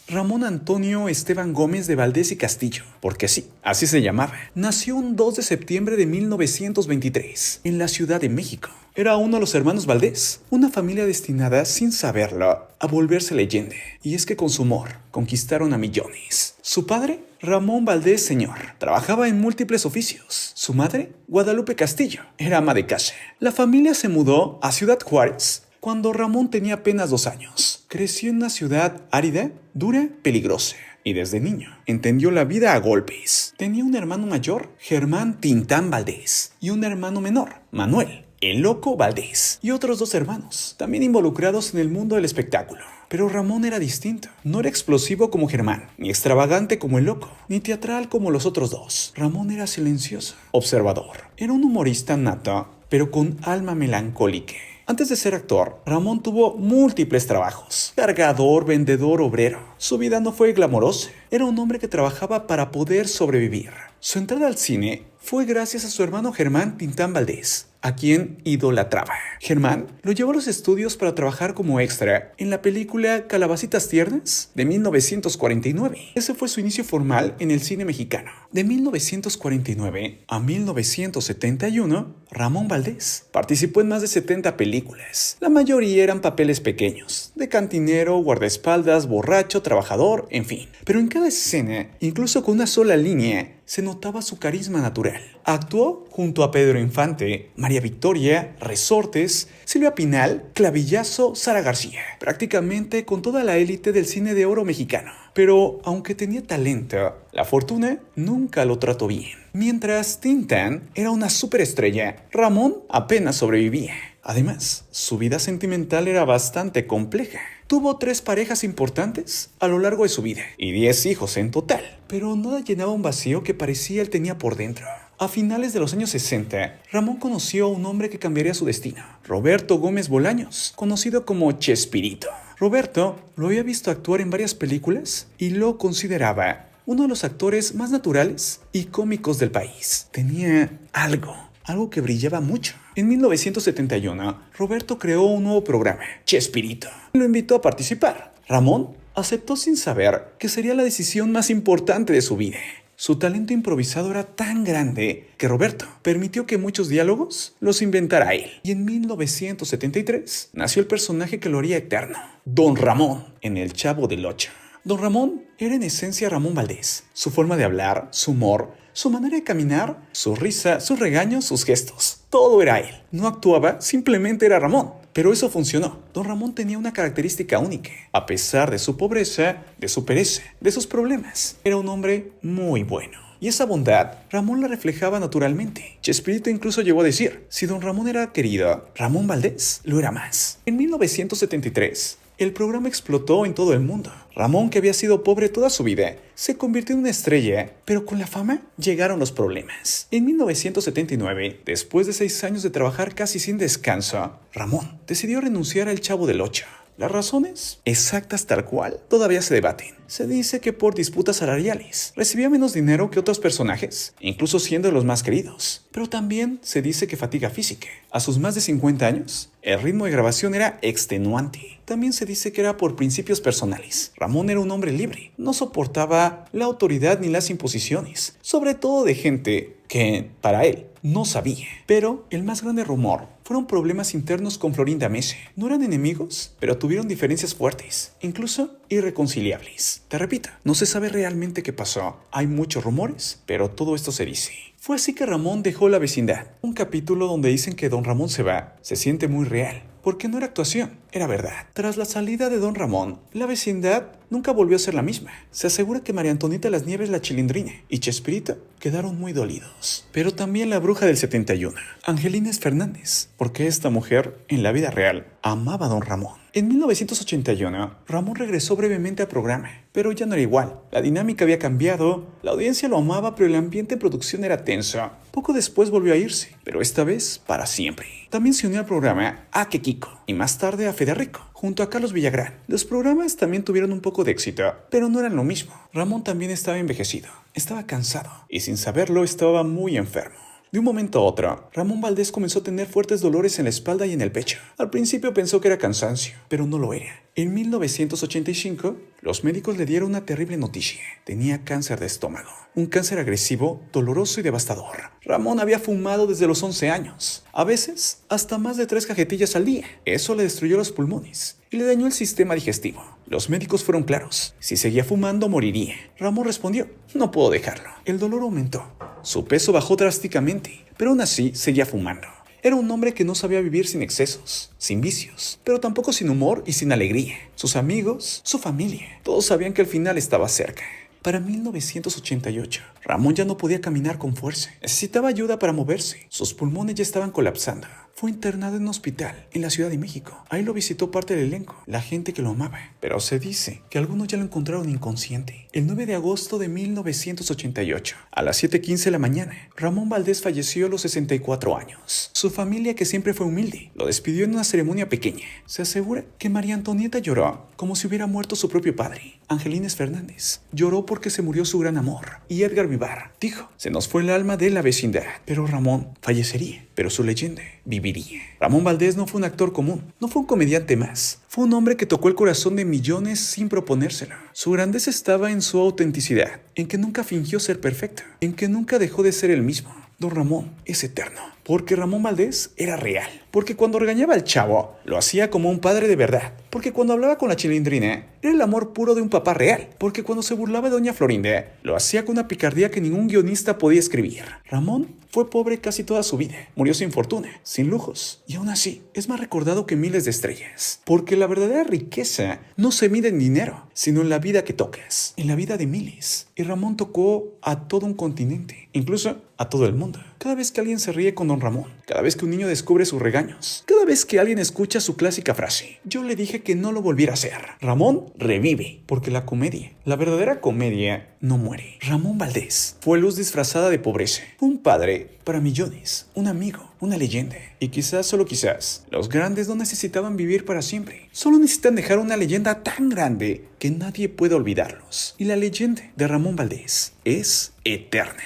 Ramón Antonio Esteban Gómez de Valdés y Castillo, porque sí, así se llamaba. Nació un 2 de septiembre de 1923, en la Ciudad de México. Era uno de los hermanos Valdés, una familia destinada, sin saberlo, a volverse leyenda. Y es que con su humor, conquistaron a millones. Su padre, Ramón Valdés Señor, trabajaba en múltiples oficios. Su madre, Guadalupe Castillo, era ama de casa. La familia se mudó a Ciudad Juárez cuando Ramón tenía apenas 2 años. Creció en una ciudad árida, dura, peligrosa. Y desde niño entendió la vida a golpes. Tenía un hermano mayor, Germán Tintán Valdés, y un hermano menor, Manuel, el Loco Valdés, y otros 2 hermanos, también involucrados en el mundo del espectáculo. Pero Ramón era distinto. No era explosivo como Germán, ni extravagante como el Loco, ni teatral como los otros 2. Ramón era silencioso, observador. Era un humorista nato, pero con alma melancólica. Antes de ser actor, Ramón tuvo múltiples trabajos. Cargador, vendedor, obrero. Su vida no fue glamorosa. Era un hombre que trabajaba para poder sobrevivir. Su entrada al cine fue gracias a su hermano Germán Tintán Valdés, a quien idolatraba. Germán lo llevó a los estudios para trabajar como extra en la película Calabacitas Tiernas de 1949. Ese fue su inicio formal en el cine mexicano. De 1949 a 1971, Ramón Valdés participó en más de 70 películas. La mayoría eran papeles pequeños, de cantinero, guardaespaldas, borracho, trabajador, en fin. Pero en cada escena, incluso con una sola línea, se notaba su carisma natural. Actuó junto a Pedro Infante, María Victoria, Resortes, Silvia Pinal, Clavillazo, Sara García, prácticamente con toda la élite del cine de oro mexicano. Pero aunque tenía talento, la fortuna nunca lo trató bien. Mientras Tintán era una superestrella, Ramón apenas sobrevivía. Además, su vida sentimental era bastante compleja. Tuvo 3 parejas importantes a lo largo de su vida y 10 hijos en total. Pero nada llenaba un vacío que parecía él tenía por dentro. A finales de los años 60, Ramón conoció a un hombre que cambiaría su destino. Roberto Gómez Bolaños, conocido como Chespirito. Roberto lo había visto actuar en varias películas y lo consideraba uno de los actores más naturales y cómicos del país. Tenía algo que brillaba mucho. En 1971, Roberto creó un nuevo programa, Chespirito. Lo invitó a participar. Ramón aceptó sin saber que sería la decisión más importante de su vida. Su talento improvisado era tan grande que Roberto permitió que muchos diálogos los inventara él. Y en 1973 nació el personaje que lo haría eterno, Don Ramón, en El Chavo del Ocho. Don Ramón era en esencia Ramón Valdés. Su forma de hablar, su humor, su manera de caminar, su risa, sus regaños, sus gestos. Todo era él. No actuaba, simplemente era Ramón. Pero eso funcionó. Don Ramón tenía una característica única. A pesar de su pobreza, de su pereza, de sus problemas, era un hombre muy bueno. Y esa bondad, Ramón la reflejaba naturalmente. Chespirito incluso llegó a decir, si Don Ramón era querido, Ramón Valdés lo era más. En 1973, el programa explotó en todo el mundo. Ramón, que había sido pobre toda su vida, se convirtió en una estrella, pero con la fama llegaron los problemas. En 1979, después de 6 años de trabajar casi sin descanso, Ramón decidió renunciar al Chavo del Ocho. Las razones, exactas tal cual, todavía se debaten. Se dice que por disputas salariales. Recibía menos dinero que otros personajes, incluso siendo de los más queridos. Pero también se dice que fatiga física. A sus más de 50 años, el ritmo de grabación era extenuante. También se dice que era por principios personales. Ramón era un hombre libre. No soportaba la autoridad ni las imposiciones, sobre todo de gente que, para él, no sabía. Pero el más grande rumor fueron problemas internos con Florinda Mesa. No eran enemigos, pero tuvieron diferencias fuertes, incluso irreconciliables. Te repito, no se sabe realmente qué pasó. Hay muchos rumores, pero todo esto se dice. Fue así que Ramón dejó La Vecindad, un capítulo donde dicen que Don Ramón se va. Se siente muy real, porque no era actuación, era verdad. Tras la salida de Don Ramón, La Vecindad nunca volvió a ser la misma. Se asegura que María Antonieta Las Nieves la Chilindrina y Chespirito quedaron muy dolidos. Pero también la bruja del 71, Angelines Fernández, porque esta mujer, en la vida real, amaba a Don Ramón. En 1981, Ramón regresó brevemente al programa, pero ya no era igual. La dinámica había cambiado, la audiencia lo amaba, pero el ambiente en producción era tenso. Poco después volvió a irse, pero esta vez para siempre. También se unió al programa A Que Kiko y más tarde a Federico, junto a Carlos Villagrán. Los programas también tuvieron un poco de éxito, pero no eran lo mismo. Ramón también estaba envejecido, estaba cansado y sin saberlo estaba muy enfermo. De un momento a otro, Ramón Valdés comenzó a tener fuertes dolores en la espalda y en el pecho. Al principio pensó que era cansancio, pero no lo era. En 1985, los médicos le dieron una terrible noticia. Tenía cáncer de estómago. Un cáncer agresivo, doloroso y devastador. Ramón había fumado desde los 11 años. A veces, hasta más de 3 cajetillas al día. Eso le destruyó los pulmones y le dañó el sistema digestivo. Los médicos fueron claros. Si seguía fumando, moriría. Ramón respondió, no puedo dejarlo. El dolor aumentó. Su peso bajó drásticamente, pero aún así seguía fumando. Era un hombre que no sabía vivir sin excesos, sin vicios, pero tampoco sin humor y sin alegría. Sus amigos, su familia, todos sabían que el final estaba cerca. Para 1988, Ramón ya no podía caminar con fuerza. Necesitaba ayuda para moverse. Sus pulmones ya estaban colapsando. Fue internado en un hospital en la Ciudad de México. Ahí lo visitó parte del elenco, la gente que lo amaba. Pero se dice que algunos ya lo encontraron inconsciente. El 9 de agosto de 1988, a las 7:15 de la mañana, Ramón Valdés falleció a los 64 años. Su familia, que siempre fue humilde, lo despidió en una ceremonia pequeña. Se asegura que María Antonieta lloró como si hubiera muerto su propio padre. Angelines Fernández lloró porque se murió su gran amor. Y Edgar Vivar dijo: se nos fue el alma de la vecindad. Pero Ramón fallecería, pero su leyenda viviría. Ramón Valdés no fue un actor común, no fue un comediante más. Fue un hombre que tocó el corazón de millones sin proponérselo. Su grandeza estaba en su autenticidad, en que nunca fingió ser perfecto, en que nunca dejó de ser el mismo. Don Ramón es eterno, porque Ramón Valdés era real, porque cuando regañaba al chavo, lo hacía como un padre de verdad, porque cuando hablaba con la Chilindrina, era el amor puro de un papá real, porque cuando se burlaba de doña Florinda, lo hacía con una picardía que ningún guionista podía escribir. Ramón fue pobre casi toda su vida, murió sin fortuna, sin lujos, y aún así es más recordado que miles de estrellas, porque la verdadera riqueza no se mide en dinero, sino en la vida que tocas, en la vida de miles. Y Ramón tocó a todo un continente, incluso a todo el mundo. Cada vez que alguien se ríe con Don Ramón, cada vez que un niño descubre sus regaños, cada vez que alguien escucha su clásica frase: yo le dije que no lo volviera a hacer. Ramón revive, porque la comedia, la verdadera comedia, no muere. Ramón Valdés fue luz disfrazada de pobreza, un padre para millones, un amigo, una leyenda. Y quizás, solo quizás, los grandes no necesitaban vivir para siempre. Solo necesitan dejar una leyenda tan grande que nadie puede olvidarlos. Y la leyenda de Ramón Valdés es eterna.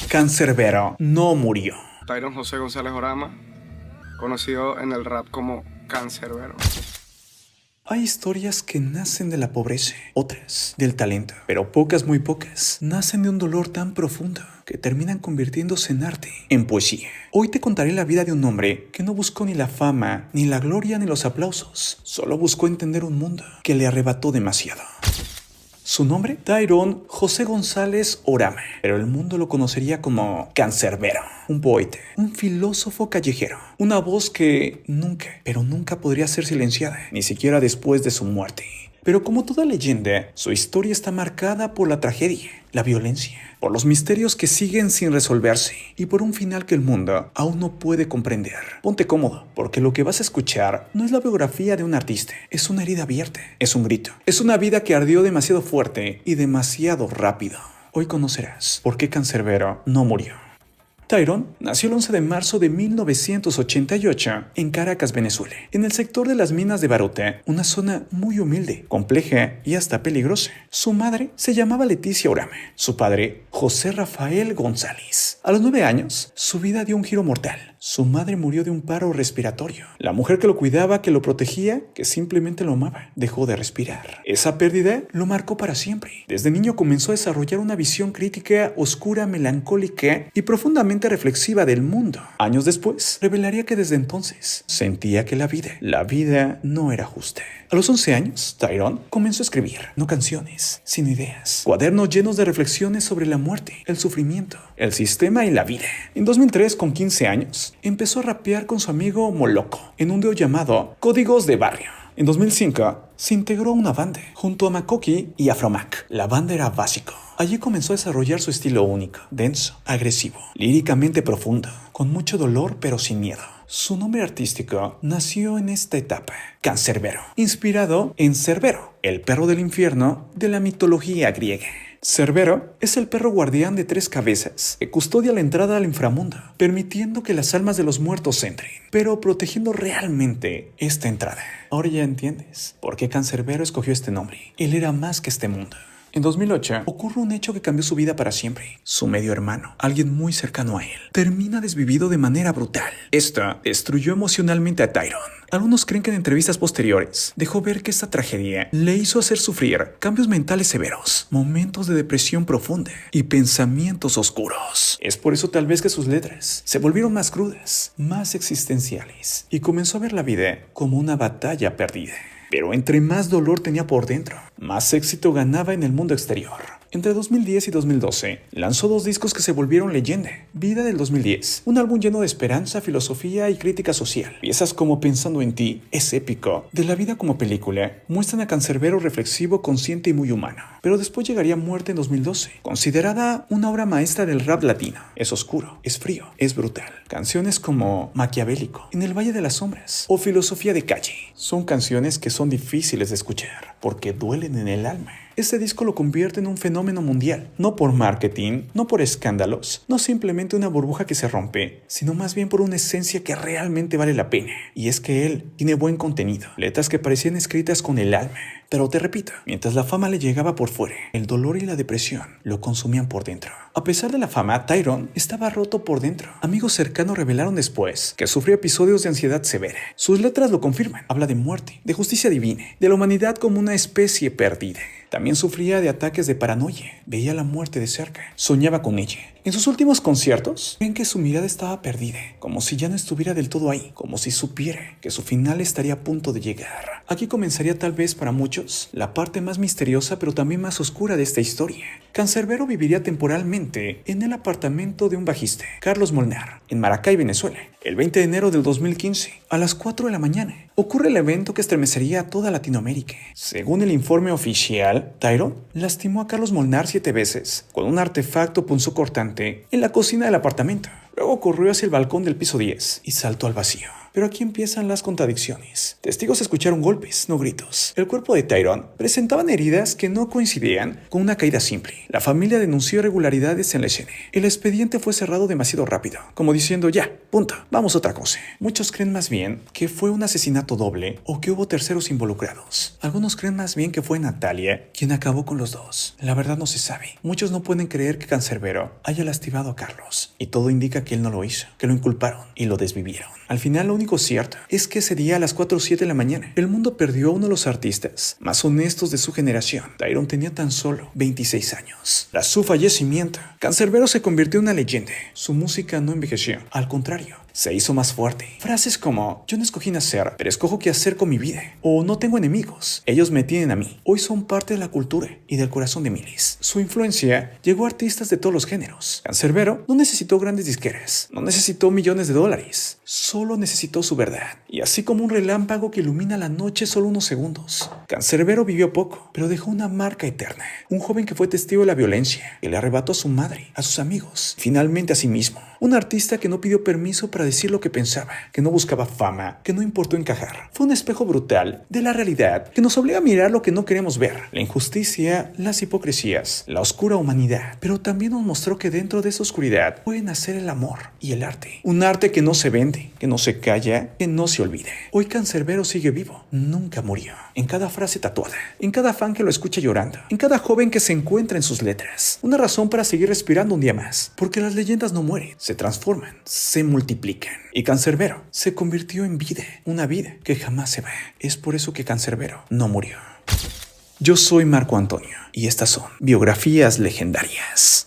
Cancerbero no murió. Tyron José González Orama, conocido en el rap como Cancerbero. Hay historias que nacen de la pobreza, otras del talento, pero pocas, muy pocas, nacen de un dolor tan profundo que terminan convirtiéndose en arte, en poesía. Hoy te contaré la vida de un hombre que no buscó ni la fama, ni la gloria, ni los aplausos. Solo buscó entender un mundo que le arrebató demasiado. Su nombre, Tyron José González Orama, pero el mundo lo conocería como Cancerbero, un poeta, un filósofo callejero, una voz que nunca, pero nunca podría ser silenciada, ni siquiera después de su muerte. Pero como toda leyenda, su historia está marcada por la tragedia, la violencia, por los misterios que siguen sin resolverse y por un final que el mundo aún no puede comprender. Ponte cómodo, porque lo que vas a escuchar no es la biografía de un artista, es una herida abierta, es un grito, es una vida que ardió demasiado fuerte y demasiado rápido. Hoy conocerás por qué Cancerbero no murió. Tyron nació el 11 de marzo de 1988 en Caracas, Venezuela, en el sector de las minas de Baruta, una zona muy humilde, compleja y hasta peligrosa. Su madre se llamaba Leticia Orama, su padre José Rafael González. A los 9 años, su vida dio un giro mortal. Su madre murió de un paro respiratorio. La mujer que lo cuidaba, que lo protegía, que simplemente lo amaba, dejó de respirar. Esa pérdida lo marcó para siempre. Desde niño comenzó a desarrollar una visión crítica, oscura, melancólica y profundamente reflexiva del mundo. Años después, revelaría que desde entonces sentía que la vida no era justa. A los 11 años, Tyron comenzó a escribir, no canciones, sino ideas. Cuadernos llenos de reflexiones sobre la muerte, el sufrimiento, el sistema y la vida. En 2003, con 15 años, empezó a rapear con su amigo Moloco en un dúo llamado Códigos de Barrio. En 2005, se integró a una banda junto a Makoki y Afromac. La banda era Básico. Allí comenzó a desarrollar su estilo único, denso, agresivo, líricamente profundo, con mucho dolor pero sin miedo. Su nombre artístico nació en esta etapa, Cancerbero, inspirado en Cerbero, el perro del infierno de la mitología griega. Cerbero es el perro guardián de 3 cabezas que custodia la entrada al inframundo, permitiendo que las almas de los muertos entren, pero protegiendo realmente esta entrada. Ahora ya entiendes por qué Cancerbero escogió este nombre. Él era más que este mundo. En 2008, ocurre un hecho que cambió su vida para siempre. Su medio hermano, alguien muy cercano a él, termina desvivido de manera brutal. Esto destruyó emocionalmente a Tyron. Algunos creen que en entrevistas posteriores dejó ver que esta tragedia le hizo hacer sufrir cambios mentales severos, momentos de depresión profunda y pensamientos oscuros. Es por eso tal vez que sus letras se volvieron más crudas, más existenciales, y comenzó a ver la vida como una batalla perdida. Pero entre más dolor tenía por dentro, más éxito ganaba en el mundo exterior. Entre 2010 y 2012, lanzó 2 discos que se volvieron leyenda. Vida del 2010, un álbum lleno de esperanza, filosofía y crítica social. Piezas como Pensando en ti, es épico. De la vida como película, muestran a Canserbero reflexivo, consciente y muy humano. Pero después llegaría Muerte en 2012, considerada una obra maestra del rap latino. Es oscuro, es frío, es brutal. Canciones como Maquiavélico, En el Valle de las Sombras o Filosofía de Calle son canciones que son difíciles de escuchar porque duelen en el alma. Este disco lo convierte en un fenómeno mundial, no por marketing, no por escándalos, no simplemente una burbuja que se rompe, sino más bien por una esencia que realmente vale la pena. Y es que él tiene buen contenido, letras que parecían escritas con el alma. Pero te repito, mientras la fama le llegaba por fuera, el dolor y la depresión lo consumían por dentro. A pesar de la fama, Tyrone estaba roto por dentro. Amigos cercanos revelaron después que sufrió episodios de ansiedad severa. Sus letras lo confirman. Habla de muerte, de justicia divina, de la humanidad como una especie perdida. También sufría de ataques de paranoia, veía la muerte de cerca, soñaba con ella. En sus últimos conciertos, ven que su mirada estaba perdida, como si ya no estuviera del todo ahí, como si supiera que su final estaría a punto de llegar. Aquí comenzaría tal vez para muchos la parte más misteriosa pero también más oscura de esta historia. Canserbero viviría temporalmente en el apartamento de un bajista, Carlos Molnar, en Maracay, Venezuela, el 20 de enero del 2015, a las 4 de la mañana. Ocurre el evento que estremecería a toda Latinoamérica. Según el informe oficial, Tyrone lastimó a Carlos Molnar 7 veces con un artefacto punzocortante en la cocina del apartamento. Luego corrió hacia el balcón del piso 10 y saltó al vacío. Pero aquí empiezan las contradicciones. Testigos escucharon golpes, no gritos. El cuerpo de Tyrone presentaban heridas que no coincidían con una caída simple. La familia denunció irregularidades en la escena. El expediente fue cerrado demasiado rápido, como diciendo ya, punto, vamos a otra cosa. Muchos creen más bien que fue un asesinato doble o que hubo terceros involucrados. Algunos creen más bien que fue Natalia quien acabó con los dos. La verdad no se sabe. Muchos no pueden creer que Canserbero haya lastimado a Carlos. Y todo indica que él no lo hizo, que lo inculparon y lo desvivieron. Al final lo único cierto es que ese día a las 4 o 7 de la mañana el mundo perdió a uno de los artistas más honestos de su generación. Tyrone tenía tan solo 26 años. Tras su fallecimiento, Canserbero se convirtió en una leyenda. Su música no envejeció, al contrario, se hizo más fuerte. Frases como, yo no escogí nacer, pero escojo qué hacer con mi vida. O no tengo enemigos, ellos me tienen a mí. Hoy son parte de la cultura y del corazón de miles. Su influencia llegó a artistas de todos los géneros. Canserbero no necesitó grandes disqueras, no necesitó millones de dólares, solo necesitó su verdad. Y así como un relámpago que ilumina la noche solo unos segundos, Canserbero vivió poco, pero dejó una marca eterna. Un joven que fue testigo de la violencia, que le arrebató a su madre, a sus amigos, finalmente a sí mismo. Un artista que no pidió permiso para decir lo que pensaba, que no buscaba fama, que no importó encajar. Fue un espejo brutal de la realidad que nos obliga a mirar lo que no queremos ver. La injusticia, las hipocresías, la oscura humanidad. Pero también nos mostró que dentro de esa oscuridad puede nacer el amor y el arte. Un arte que no se vende, que no se calla, que no se olvida. Hoy Canserbero sigue vivo, nunca murió. En cada frase tatuada, en cada fan que lo escucha llorando, en cada joven que se encuentra en sus letras. Una razón para seguir respirando un día más. Porque las leyendas no mueren, se transforman, se multiplican. Y Canserbero se convirtió en vida, una vida que jamás se va. Es por eso que Canserbero no murió. Yo soy Marco Antonio y estas son biografías legendarias.